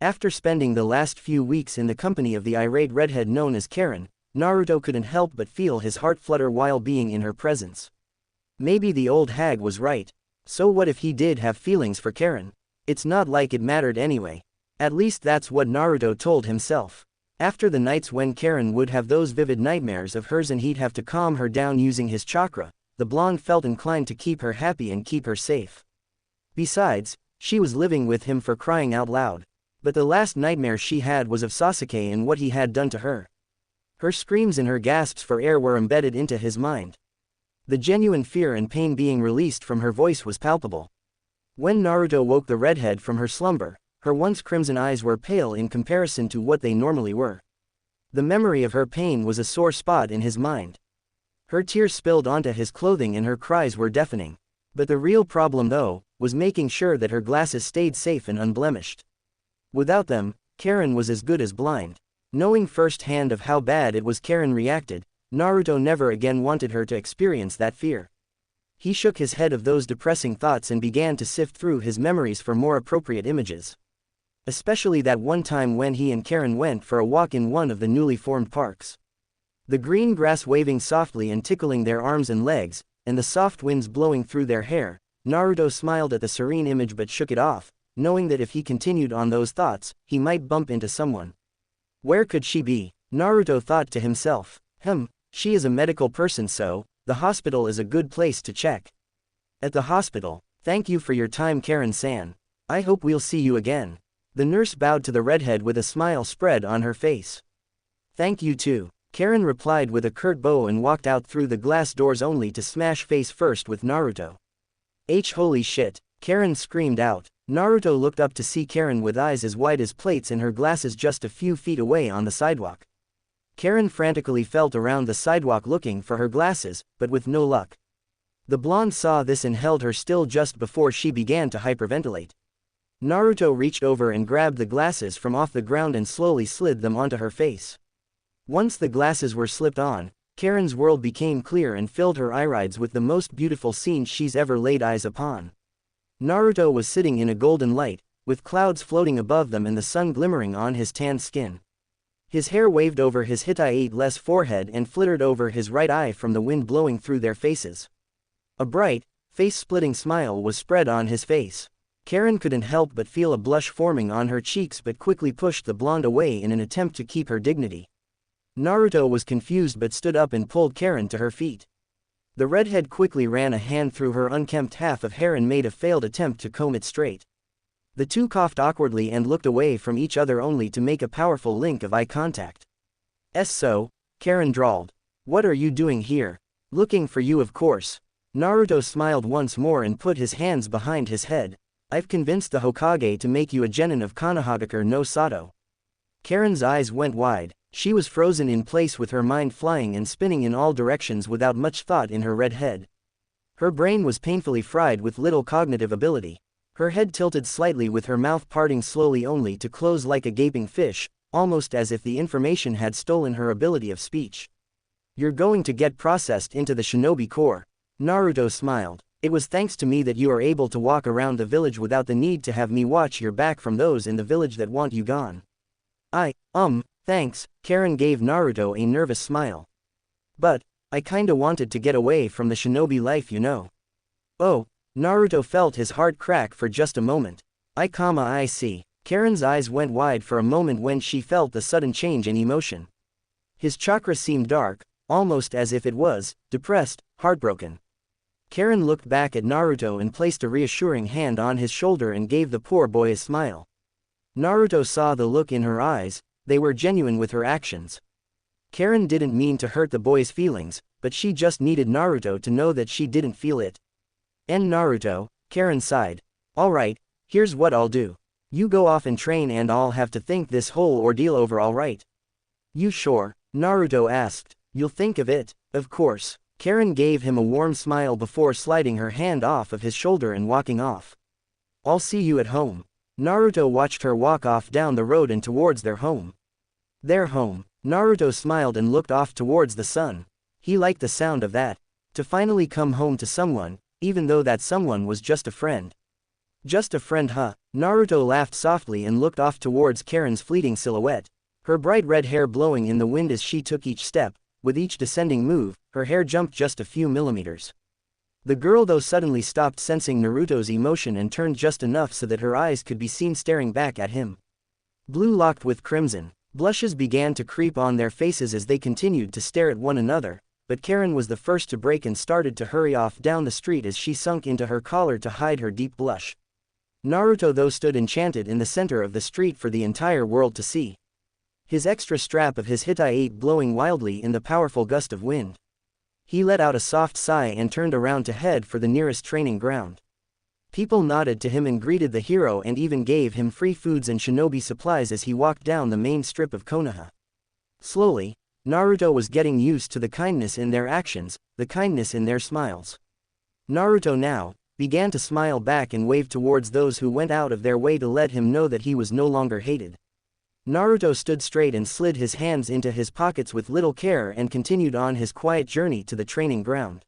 After spending the last few weeks in the company of the irate redhead known as Karin, Naruto couldn't help but feel his heart flutter while being in her presence. Maybe the old hag was right. So what if he did have feelings for Karin? It's not like it mattered anyway. At least that's what Naruto told himself. After the nights when Karin would have those vivid nightmares of hers and he'd have to calm her down using his chakra, the blonde felt inclined to keep her happy and keep her safe. Besides, she was living with him for crying out loud. But the last nightmare she had was of Sasuke and what he had done to her. Her screams and her gasps for air were embedded into his mind. The genuine fear and pain being released from her voice was palpable. When Naruto woke the redhead from her slumber, her once crimson eyes were pale in comparison to what they normally were. The memory of her pain was a sore spot in his mind. Her tears spilled onto his clothing and her cries were deafening. But the real problem though, was making sure that her glasses stayed safe and unblemished. Without them, Karin was as good as blind. Knowing firsthand of how bad it was Karin reacted, Naruto never again wanted her to experience that fear. He shook his head of those depressing thoughts and began to sift through his memories for more appropriate images. Especially that one time when he and Karin went for a walk in one of the newly formed parks. The green grass waving softly and tickling their arms and legs, and the soft winds blowing through their hair, Naruto smiled at the serene image but shook it off, knowing that if he continued on those thoughts, he might bump into someone. Where could she be? Naruto thought to himself. She is a medical person, so the hospital is a good place to check. At the hospital. Thank you for your time Karin-san. I hope we'll see you again. The nurse bowed to the redhead with a smile spread on her face. Thank you too. Karin replied with a curt bow and walked out through the glass doors only to smash face first with Naruto. Holy shit, Karin screamed out. Naruto looked up to see Karin with eyes as wide as plates and her glasses just a few feet away on the sidewalk. Karin frantically felt around the sidewalk looking for her glasses, but with no luck. The blonde saw this and held her still just before she began to hyperventilate. Naruto reached over and grabbed the glasses from off the ground and slowly slid them onto her face. Once the glasses were slipped on, Karin's world became clear and filled her irides with the most beautiful scenes she's ever laid eyes upon. Naruto was sitting in a golden light, with clouds floating above them and the sun glimmering on his tanned skin. His hair waved over his Hitai-less forehead and flittered over his right eye from the wind blowing through their faces. A bright, face-splitting smile was spread on his face. Karin couldn't help but feel a blush forming on her cheeks but quickly pushed the blonde away in an attempt to keep her dignity. Naruto was confused but stood up and pulled Karin to her feet. The redhead quickly ran a hand through her unkempt half of hair and made a failed attempt to comb it straight. The two coughed awkwardly and looked away from each other only to make a powerful link of eye contact. So, Karin drawled. What are you doing here? Looking for you of course. Naruto smiled once more and put his hands behind his head. I've convinced the Hokage to make you a genin of Konohagakure no Sato. Karin's eyes went wide. She was frozen in place with her mind flying and spinning in all directions without much thought in her red head. Her brain was painfully fried with little cognitive ability. Her head tilted slightly with her mouth parting slowly only to close like a gaping fish, almost as if the information had stolen her ability of speech. You're going to get processed into the shinobi corps. Naruto smiled. It was thanks to me that you are able to walk around the village without the need to have me watch your back from those in the village that want you gone. Thanks, Karin gave Naruto a nervous smile. But, I kinda wanted to get away from the shinobi life, you know. Oh, Naruto felt his heart crack for just a moment. I see. Karin's eyes went wide for a moment when she felt the sudden change in emotion. His chakra seemed dark, almost as if it was depressed, heartbroken. Karin looked back at Naruto and placed a reassuring hand on his shoulder and gave the poor boy a smile. Naruto saw the look in her eyes, they were genuine with her actions. Karin didn't mean to hurt the boy's feelings, but she just needed Naruto to know that she didn't feel it. And Naruto, Karin sighed. Alright, here's what I'll do. You go off and train and I'll have to think this whole ordeal over, alright? You sure? Naruto asked. You'll think of it, of course. Karin gave him a warm smile before sliding her hand off of his shoulder and walking off. I'll see you at home. Naruto watched her walk off down the road and towards their home. Their home. Naruto smiled and looked off towards the sun. He liked the sound of that. To finally come home to someone, even though that someone was just a friend. Just a friend, huh? Naruto laughed softly and looked off towards Karin's fleeting silhouette, her bright red hair blowing in the wind as she took each step. With each descending move, her hair jumped just a few millimeters. The girl though suddenly stopped sensing Naruto's emotion and turned just enough so that her eyes could be seen staring back at him. Blue locked with crimson. Blushes began to creep on their faces as they continued to stare at one another, but Karin was the first to break and started to hurry off down the street as she sunk into her collar to hide her deep blush. Naruto though stood enchanted in the center of the street for the entire world to see. His extra strap of his hitai blowing wildly in the powerful gust of wind. He let out a soft sigh and turned around to head for the nearest training ground. People nodded to him and greeted the hero and even gave him free foods and shinobi supplies as he walked down the main strip of Konoha. Slowly, Naruto was getting used to the kindness in their actions, the kindness in their smiles. Naruto now began to smile back and wave towards those who went out of their way to let him know that he was no longer hated. Naruto stood straight and slid his hands into his pockets with little care and continued on his quiet journey to the training ground.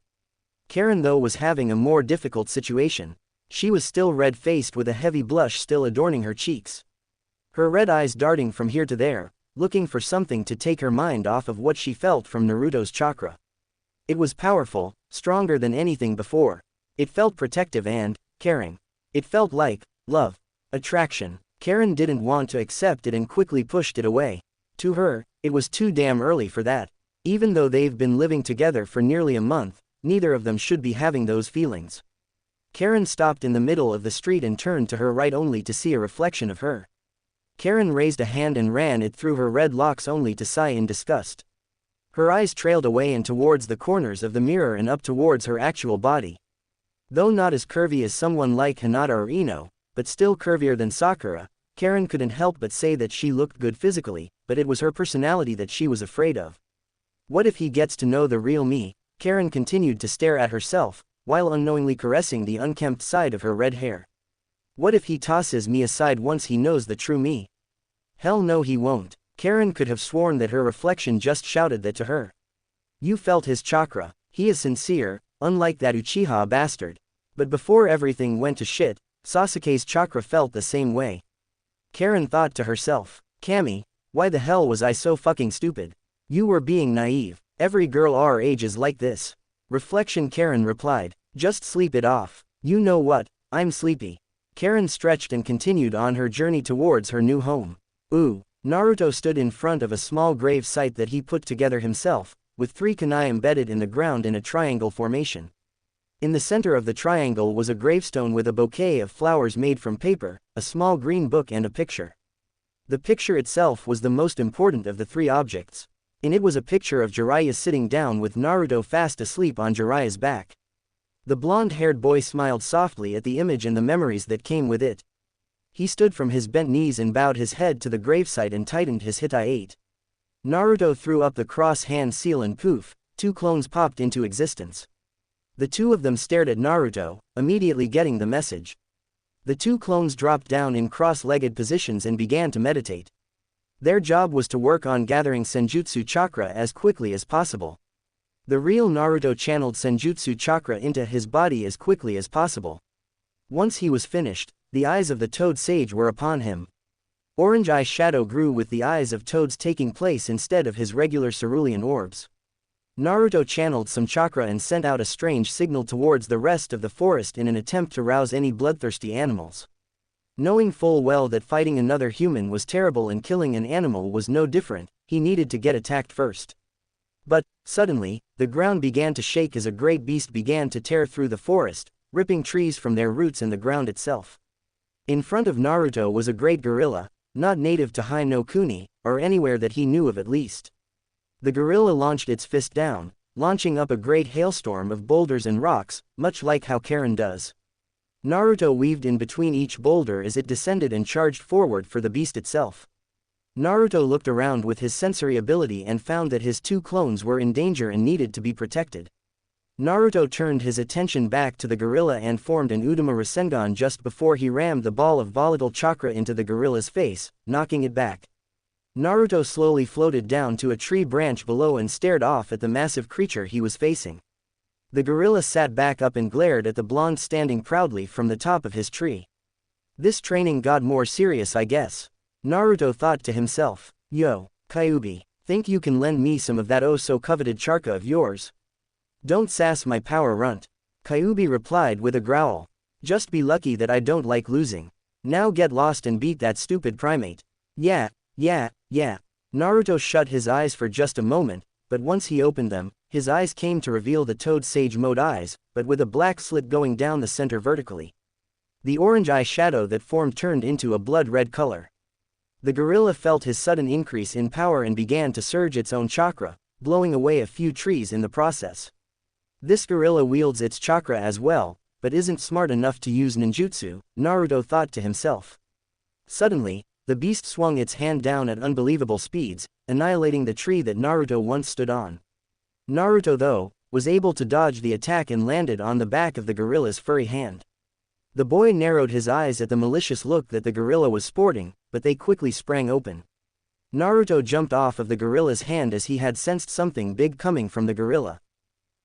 Karin though was having a more difficult situation. She was still red-faced with a heavy blush still adorning her cheeks. Her red eyes darting from here to there, looking for something to take her mind off of what she felt from Naruto's chakra. It was powerful, stronger than anything before. It felt protective and caring. It felt like love, attraction. Karin didn't want to accept it and quickly pushed it away. To her, it was too damn early for that. Even though they've been living together for nearly a month, neither of them should be having those feelings. Karin stopped in the middle of the street and turned to her right only to see a reflection of her. Karin raised a hand and ran it through her red locks only to sigh in disgust. Her eyes trailed away and towards the corners of the mirror and up towards her actual body. Though not as curvy as someone like Hinata or Ino, but still curvier than Sakura, Karin couldn't help but say that she looked good physically, but it was her personality that she was afraid of. What if he gets to know the real me? Karin continued to stare at herself, while unknowingly caressing the unkempt side of her red hair. What if he tosses me aside once he knows the true me? Hell no, he won't. Karin could have sworn that her reflection just shouted that to her. You felt his chakra. He is sincere, unlike that Uchiha bastard. But before everything went to shit, Sasuke's chakra felt the same way. Karin thought to herself, Kami, why the hell was I so fucking stupid? You were being naive. Every girl our age is like this. Reflection. Karin replied, just sleep it off. You know what, I'm sleepy. Karin stretched and continued on her journey towards her new home. Ooh. Naruto stood in front of a small grave site that he put together himself, with 3 kunai embedded in the ground in a triangle formation. In the center of the triangle was a gravestone with a bouquet of flowers made from paper, a small green book and a picture. The picture itself was the most important of the 3 objects. In it was a picture of Jiraiya sitting down with Naruto fast asleep on Jiraiya's back. The blonde-haired boy smiled softly at the image and the memories that came with it. He stood from his bent knees and bowed his head to the gravesite and tightened his hitai. Naruto threw up the cross-hand seal and poof, 2 clones popped into existence. The 2 of them stared at Naruto, immediately getting the message. The 2 clones dropped down in cross-legged positions and began to meditate. Their job was to work on gathering senjutsu chakra as quickly as possible. The real Naruto channeled senjutsu chakra into his body as quickly as possible. Once he was finished, the eyes of the Toad Sage were upon him. Orange eye shadow grew with the eyes of toads taking place instead of his regular cerulean orbs. Naruto channeled some chakra and sent out a strange signal towards the rest of the forest in an attempt to rouse any bloodthirsty animals. Knowing full well that fighting another human was terrible and killing an animal was no different, he needed to get attacked first. But, suddenly, the ground began to shake as a great beast began to tear through the forest, ripping trees from their roots and the ground itself. In front of Naruto was a great gorilla, not native to Hai no Kuni, or anywhere that he knew of at least. The gorilla launched its fist down, launching up a great hailstorm of boulders and rocks, much like how Karin does. Naruto weaved in between each boulder as it descended and charged forward for the beast itself. Naruto looked around with his sensory ability and found that his 2 clones were in danger and needed to be protected. Naruto turned his attention back to the gorilla and formed an Udama Rasengan just before he rammed the ball of volatile chakra into the gorilla's face, knocking it back. Naruto slowly floated down to a tree branch below and stared off at the massive creature he was facing. The gorilla sat back up and glared at the blonde standing proudly from the top of his tree. This training got more serious, I guess. Naruto thought to himself. Yo, Kyuubi, think you can lend me some of that oh-so-coveted chakra of yours? Don't sass my power runt. Kyuubi replied with a growl. Just be lucky that I don't like losing. Now get lost and beat that stupid primate. Yeah. Naruto shut his eyes for just a moment, but once he opened them, his eyes came to reveal the Toad Sage mode eyes, but with a black slit going down the center vertically. The orange eye shadow that formed turned into a blood-red color. The gorilla felt his sudden increase in power and began to surge its own chakra, blowing away a few trees in the process. This gorilla wields its chakra as well, but isn't smart enough to use ninjutsu, Naruto thought to himself. Suddenly, the beast swung its hand down at unbelievable speeds, annihilating the tree that Naruto once stood on. Naruto, though, was able to dodge the attack and landed on the back of the gorilla's furry hand. The boy narrowed his eyes at the malicious look that the gorilla was sporting, but they quickly sprang open. Naruto jumped off of the gorilla's hand as he had sensed something big coming from the gorilla.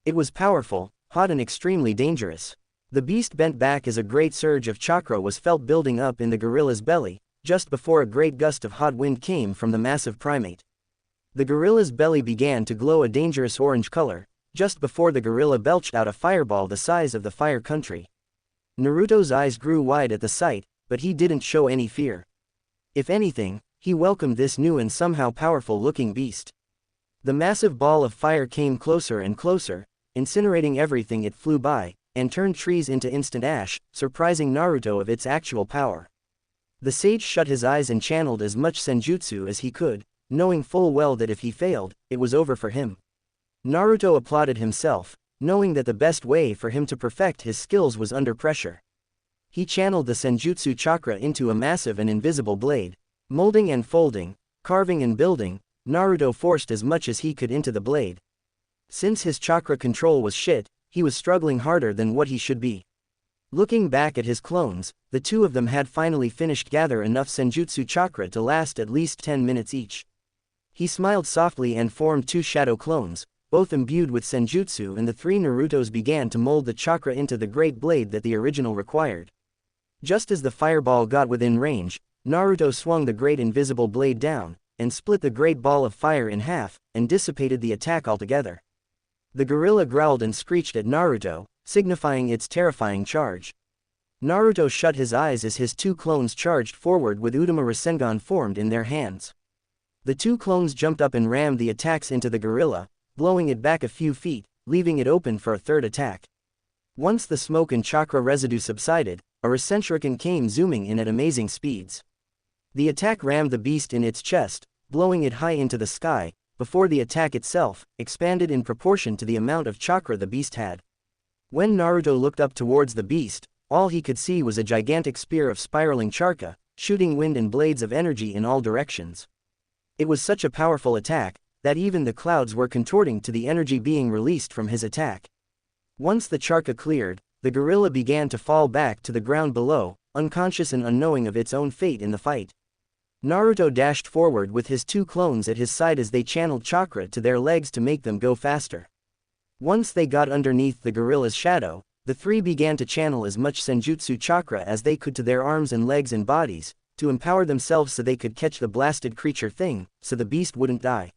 It was powerful, hot and extremely dangerous. The beast bent back as a great surge of chakra was felt building up in the gorilla's belly, just before a great gust of hot wind came from the massive primate. The gorilla's belly began to glow a dangerous orange color, just before the gorilla belched out a fireball the size of the Fire Country. Naruto's eyes grew wide at the sight, but he didn't show any fear. If anything, he welcomed this new and somehow powerful-looking beast. The massive ball of fire came closer and closer, incinerating everything it flew by, and turned trees into instant ash, surprising Naruto of its actual power. The sage shut his eyes and channeled as much senjutsu as he could, knowing full well that if he failed, it was over for him. Naruto applauded himself, knowing that the best way for him to perfect his skills was under pressure. He channeled the senjutsu chakra into a massive and invisible blade. Molding and folding, carving and building, Naruto forced as much as he could into the blade. Since his chakra control was shit, he was struggling harder than what he should be. Looking back at his clones, the 2 of them had finally finished gather enough senjutsu chakra to last at least 10 minutes each. He smiled softly and formed 2 shadow clones, both imbued with senjutsu, and the 3 Narutos began to mold the chakra into the great blade that the original required. Just as the fireball got within range, Naruto swung the great invisible blade down, and split the great ball of fire in half, and dissipated the attack altogether. The gorilla growled and screeched at Naruto, signifying its terrifying charge. Naruto shut his eyes as his 2 clones charged forward with Udama Rasengan formed in their hands. The 2 clones jumped up and rammed the attacks into the gorilla, blowing it back a few feet, leaving it open for a third attack. Once the smoke and chakra residue subsided, a Rasenshuriken came zooming in at amazing speeds. The attack rammed the beast in its chest, blowing it high into the sky, before the attack itself expanded in proportion to the amount of chakra the beast had. When Naruto looked up towards the beast, all he could see was a gigantic spear of spiraling charka, shooting wind and blades of energy in all directions. It was such a powerful attack, that even the clouds were contorting to the energy being released from his attack. Once the charka cleared, the gorilla began to fall back to the ground below, unconscious and unknowing of its own fate in the fight. Naruto dashed forward with his two clones at his side as they channeled chakra to their legs to make them go faster. Once they got underneath the gorilla's shadow, the three began to channel as much senjutsu chakra as they could to their arms and legs and bodies, to empower themselves so they could catch the blasted creature thing, so the beast wouldn't die.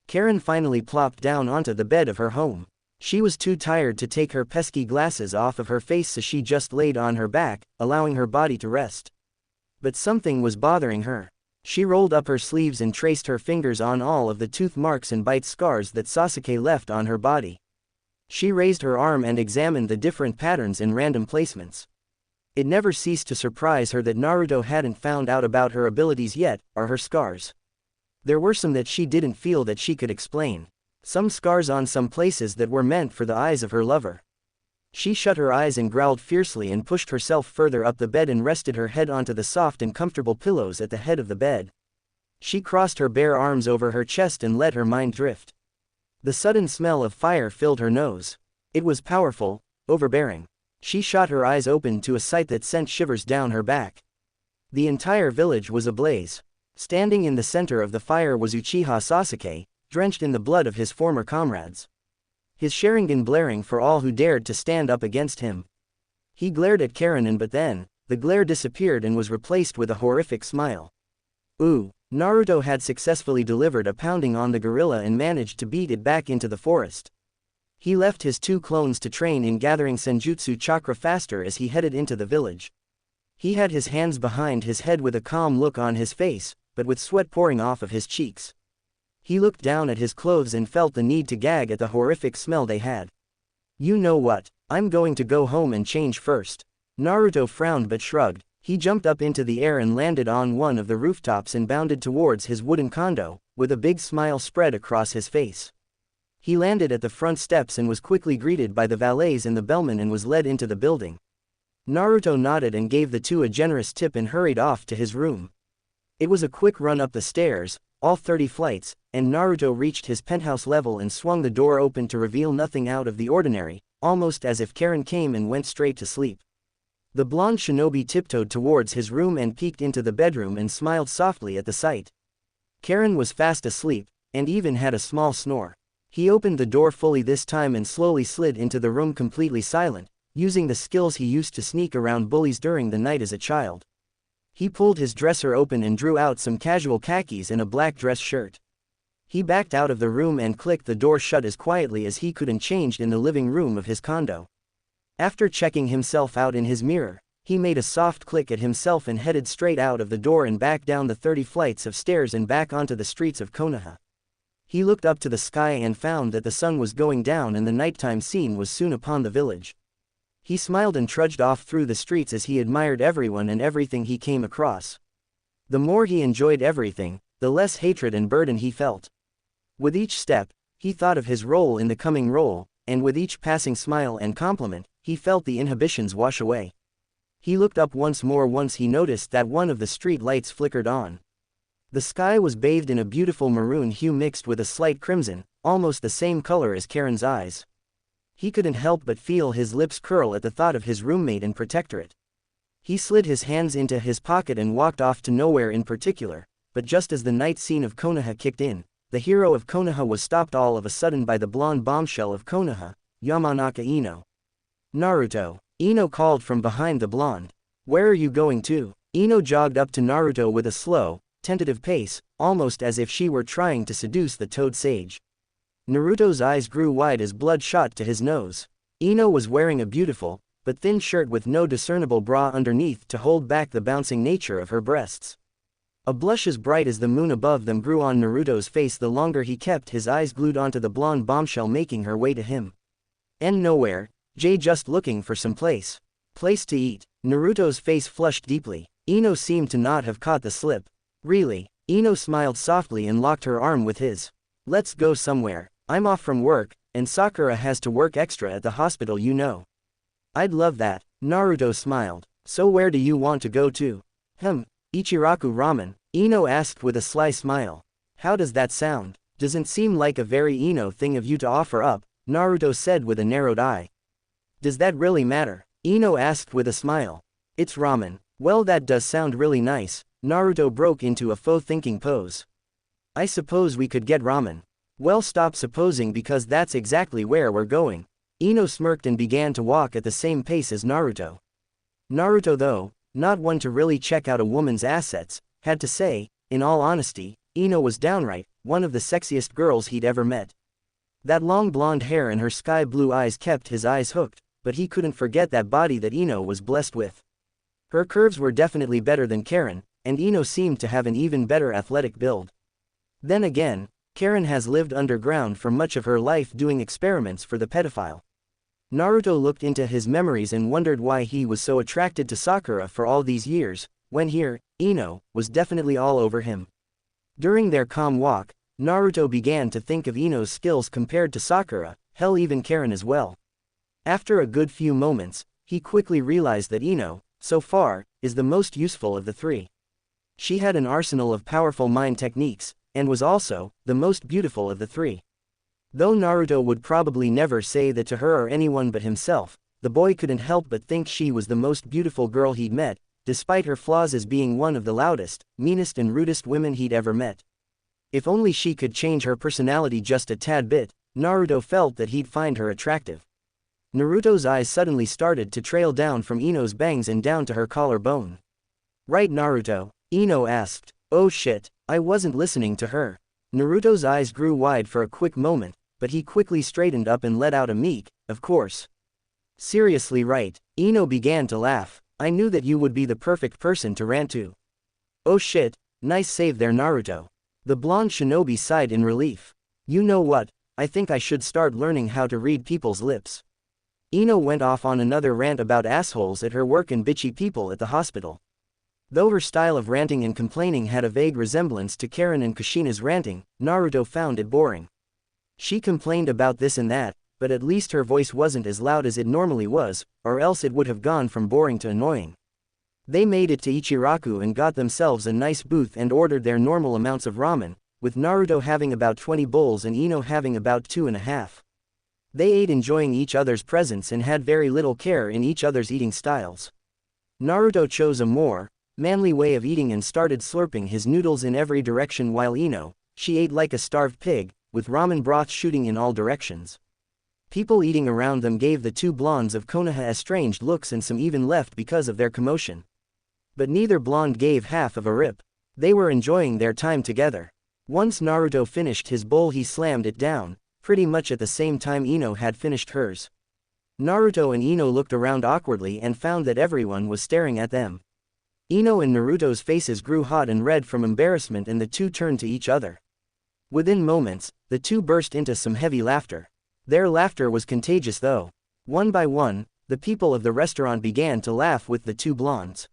Karin finally plopped down onto the bed of her home. She was too tired to take her pesky glasses off of her face, so she just laid on her back, allowing her body to rest. But something was bothering her. She rolled up her sleeves and traced her fingers on all of the tooth marks and bite scars that Sasuke left on her body. She raised her arm and examined the different patterns and random placements. It never ceased to surprise her that Naruto hadn't found out about her abilities yet, or her scars. There were some that she didn't feel that she could explain. Some scars on some places that were meant for the eyes of her lover. She shut her eyes and growled fiercely and pushed herself further up the bed and rested her head onto the soft and comfortable pillows at the head of the bed. She crossed her bare arms over her chest and let her mind drift. The sudden smell of fire filled her nose. It was powerful, overbearing. She shot her eyes open to a sight that sent shivers down her back. The entire village was ablaze. Standing in the center of the fire was Uchiha Sasuke, drenched in the blood of his former comrades. His Sharingan blaring for all who dared to stand up against him. He glared at Karin, but then, the glare disappeared and was replaced with a horrific smile. Ooh, Naruto had successfully delivered a pounding on the gorilla and managed to beat it back into the forest. He left his two clones to train in gathering senjutsu chakra faster as he headed into the village. He had his hands behind his head with a calm look on his face, but with sweat pouring off of his cheeks. He looked down at his clothes and felt the need to gag at the horrific smell they had. You know what, I'm going to go home and change first. Naruto frowned but shrugged. He jumped up into the air and landed on one of the rooftops and bounded towards his wooden condo, with a big smile spread across his face. He landed at the front steps and was quickly greeted by the valets and the bellman and was led into the building. Naruto nodded and gave the two a generous tip and hurried off to his room. It was a quick run up the stairs, all 30 flights, and Naruto reached his penthouse level and swung the door open to reveal nothing out of the ordinary, almost as if Karin came and went straight to sleep. The blonde shinobi tiptoed towards his room and peeked into the bedroom and smiled softly at the sight. Karin was fast asleep, and even had a small snore. He opened the door fully this time and slowly slid into the room completely silent, using the skills he used to sneak around bullies during the night as a child. He pulled his dresser open and drew out some casual khakis and a black dress shirt. He backed out of the room and clicked the door shut as quietly as he could and changed in the living room of his condo. After checking himself out in his mirror, he made a soft click at himself and headed straight out of the door and back down the 30 flights of stairs and back onto the streets of Konoha. He looked up to the sky and found that the sun was going down and the nighttime scene was soon upon the village. He smiled and trudged off through the streets as he admired everyone and everything he came across. The more he enjoyed everything, the less hatred and burden he felt. With each step, he thought of his role in the coming role, and with each passing smile and compliment, he felt the inhibitions wash away. He looked up once more once he noticed that one of the street lights flickered on. The sky was bathed in a beautiful maroon hue mixed with a slight crimson, almost the same color as Karin's eyes. He couldn't help but feel his lips curl at the thought of his roommate and protectorate. He slid his hands into his pocket and walked off to nowhere in particular, but just as the night scene of Konoha kicked in, the hero of Konoha was stopped all of a sudden by the blonde bombshell of Konoha, Yamanaka Ino. Naruto. Ino called from behind the blonde. Where are you going to? Ino jogged up to Naruto with a slow, tentative pace, almost as if she were trying to seduce the toad sage. Naruto's eyes grew wide as blood shot to his nose. Ino was wearing a beautiful, but thin shirt with no discernible bra underneath to hold back the bouncing nature of her breasts. A blush as bright as the moon above them grew on Naruto's face the longer he kept his eyes glued onto the blonde bombshell making her way to him. And nowhere, just looking for some place to eat. Naruto's face flushed deeply. Ino seemed to not have caught the slip. Really? Ino smiled softly and locked her arm with his. Let's go somewhere. I'm off from work, and Sakura has to work extra at the hospital, you know. I'd love that. Naruto smiled. So where do you want to go to? Ichiraku ramen, Ino asked with a sly smile. How does that sound? Doesn't seem like a very Ino thing of you to offer up, Naruto said with a narrowed eye. Does that really matter? Ino asked with a smile. It's ramen. Well, that does sound really nice. Naruto broke into a faux thinking pose. I suppose we could get ramen. Well, stop supposing, because that's exactly where we're going. Ino smirked and began to walk at the same pace as Naruto. Naruto, though, not one to really check out a woman's assets, had to say, in all honesty, Ino was downright one of the sexiest girls he'd ever met. That long blonde hair and her sky blue eyes kept his eyes hooked, but he couldn't forget that body that Ino was blessed with. Her curves were definitely better than Karin, and Ino seemed to have an even better athletic build. Then again, Karin has lived underground for much of her life doing experiments for the pedophile. Naruto looked into his memories and wondered why he was so attracted to Sakura for all these years, when here, Ino was definitely all over him. During their calm walk, Naruto began to think of Ino's skills compared to Sakura, hell, even Karin as well. After a good few moments, he quickly realized that Ino, so far, is the most useful of the three. She had an arsenal of powerful mind techniques, and was also the most beautiful of the three. Though Naruto would probably never say that to her or anyone but himself, the boy couldn't help but think she was the most beautiful girl he'd met, despite her flaws as being one of the loudest, meanest and rudest women he'd ever met. If only she could change her personality just a tad bit, Naruto felt that he'd find her attractive. Naruto's eyes suddenly started to trail down from Ino's bangs and down to her collarbone. Right, Naruto? Ino asked. Oh shit, I wasn't listening to her. Naruto's eyes grew wide for a quick moment, but he quickly straightened up and let out a meek, of course. Seriously, right? Ino began to laugh. I knew that you would be the perfect person to rant to. Oh shit, nice save there, Naruto. The blonde shinobi sighed in relief. You know what, I think I should start learning how to read people's lips. Ino went off on another rant about assholes at her work and bitchy people at the hospital. Though her style of ranting and complaining had a vague resemblance to Karin and Kushina's ranting, Naruto found it boring. She complained about this and that, but at least her voice wasn't as loud as it normally was, or else it would have gone from boring to annoying. They made it to Ichiraku and got themselves a nice booth and ordered their normal amounts of ramen, with Naruto having about 20 bowls and Ino having about 2.5. They ate enjoying each other's presence and had very little care in each other's eating styles. Naruto chose a more manly way of eating and started slurping his noodles in every direction, while Ino, she ate like a starved pig, with ramen broth shooting in all directions. People eating around them gave the two blondes of Konoha estranged looks, and some even left because of their commotion. But neither blonde gave half of a rip. They were enjoying their time together. Once Naruto finished his bowl, he slammed it down, pretty much at the same time Ino had finished hers. Naruto and Ino looked around awkwardly and found that everyone was staring at them. Ino and Naruto's faces grew hot and red from embarrassment, and the two turned to each other. Within moments, the two burst into some heavy laughter. Their laughter was contagious, though. One by one, the people of the restaurant began to laugh with the two blondes.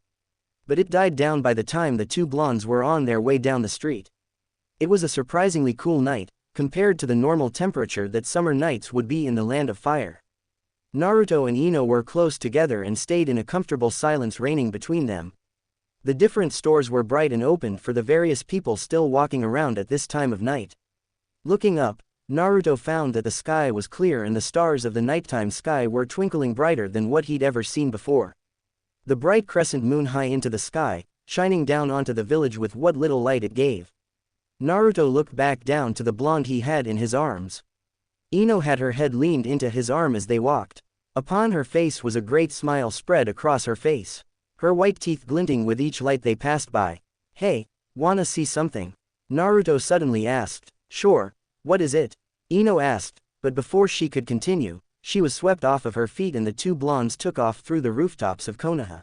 But it died down by the time the two blondes were on their way down the street. It was a surprisingly cool night, compared to the normal temperature that summer nights would be in the Land of Fire. Naruto and Ino were close together and stayed in a comfortable silence reigning between them. The different stores were bright and open for the various people still walking around at this time of night. Looking up, Naruto found that the sky was clear and the stars of the nighttime sky were twinkling brighter than what he'd ever seen before. The bright crescent moon high into the sky, shining down onto the village with what little light it gave. Naruto looked back down to the blonde he had in his arms. Ino had her head leaned into his arm as they walked. Upon her face was a great smile spread across her face, her white teeth glinting with each light they passed by. Hey, wanna see something? Naruto suddenly asked. Sure, what is it? Ino asked, but before she could continue, she was swept off of her feet and the two blondes took off through the rooftops of Konoha.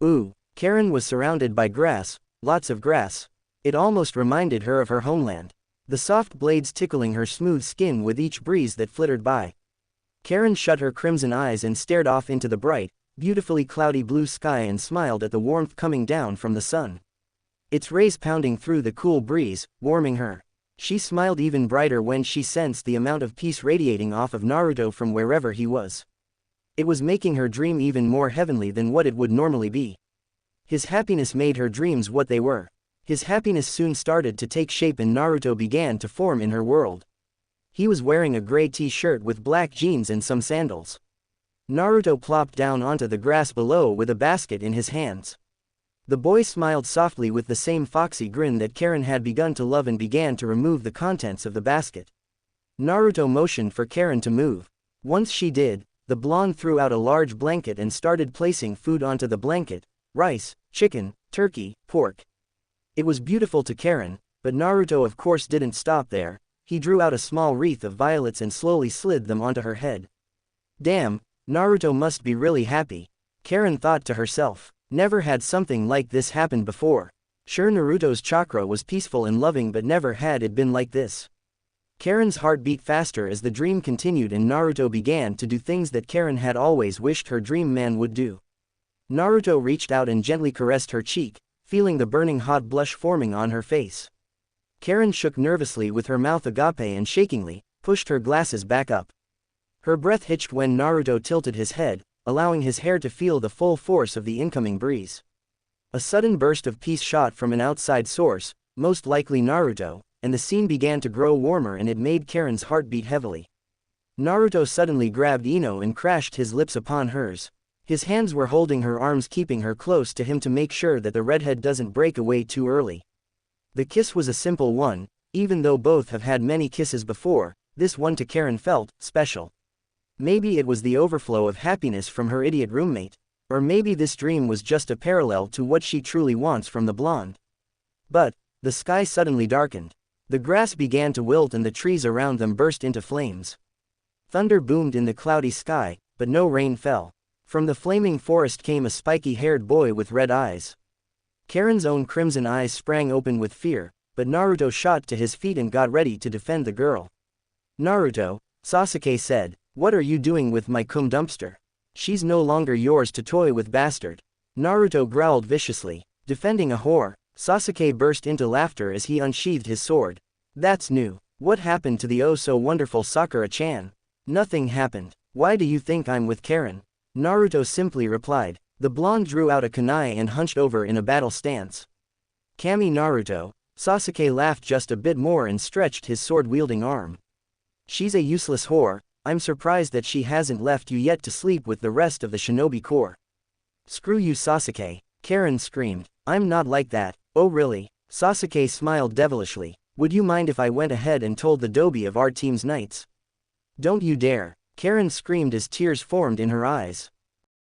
Ooh, Karin was surrounded by grass, lots of grass. It almost reminded her of her homeland. The soft blades tickling her smooth skin with each breeze that flittered by. Karin shut her crimson eyes and stared off into the bright, beautifully cloudy blue sky and smiled at the warmth coming down from the sun. Its rays pounding through the cool breeze, warming her. She smiled even brighter when she sensed the amount of peace radiating off of Naruto from wherever he was. It was making her dream even more heavenly than what it would normally be. His happiness made her dreams what they were. His happiness soon started to take shape and Naruto began to form in her world. He was wearing a gray t-shirt with black jeans and some sandals. Naruto plopped down onto the grass below with a basket in his hands. The boy smiled softly with the same foxy grin that Karin had begun to love and began to remove the contents of the basket. Naruto motioned for Karin to move. Once she did, the blonde threw out a large blanket and started placing food onto the blanket: rice, chicken, turkey, pork. It was beautiful to Karin, but Naruto of course didn't stop there. He drew out a small wreath of violets and slowly slid them onto her head. Damn, Naruto must be really happy, Karin thought to herself. Never had something like this happened before. Sure, Naruto's chakra was peaceful and loving, but never had it been like this. Karin's heart beat faster as the dream continued and Naruto began to do things that Karin had always wished her dream man would do. Naruto reached out and gently caressed her cheek, feeling the burning hot blush forming on her face. Karin shook nervously with her mouth agape and shakingly pushed her glasses back up. Her breath hitched when Naruto tilted his head, allowing his hair to feel the full force of the incoming breeze. A sudden burst of peace shot from an outside source, most likely Naruto, and the scene began to grow warmer and it made Karin's heart beat heavily. Naruto suddenly grabbed Ino and crashed his lips upon hers. His hands were holding her arms, keeping her close to him to make sure that the redhead doesn't break away too early. The kiss was a simple one, even though both have had many kisses before, this one to Karin felt special. Maybe it was the overflow of happiness from her idiot roommate, or maybe this dream was just a parallel to what she truly wants from the blonde. But the sky suddenly darkened. The grass began to wilt and the trees around them burst into flames. Thunder boomed in the cloudy sky, but no rain fell. From the flaming forest came a spiky-haired boy with red eyes. Karin's own crimson eyes sprang open with fear, but Naruto shot to his feet and got ready to defend the girl. "Naruto," Sasuke said, "what are you doing with my cum dumpster? She's no longer yours to toy with, bastard." Naruto growled viciously. "Defending a whore?" Sasuke burst into laughter as he unsheathed his sword. "That's new. What happened to the oh-so-wonderful Sakura-chan?" "Nothing happened. Why do you think I'm with Karin?" Naruto simply replied. The blonde drew out a kunai and hunched over in a battle stance. "Kami Naruto." Sasuke laughed just a bit more and stretched his sword-wielding arm. "She's a useless whore. I'm surprised that she hasn't left you yet to sleep with the rest of the shinobi corps." "Screw you, Sasuke," Karin screamed. "I'm not like that." "Oh really?" Sasuke smiled devilishly. "Would you mind if I went ahead and told the dobi of our team's knights?" "Don't you dare," Karin screamed as tears formed in her eyes.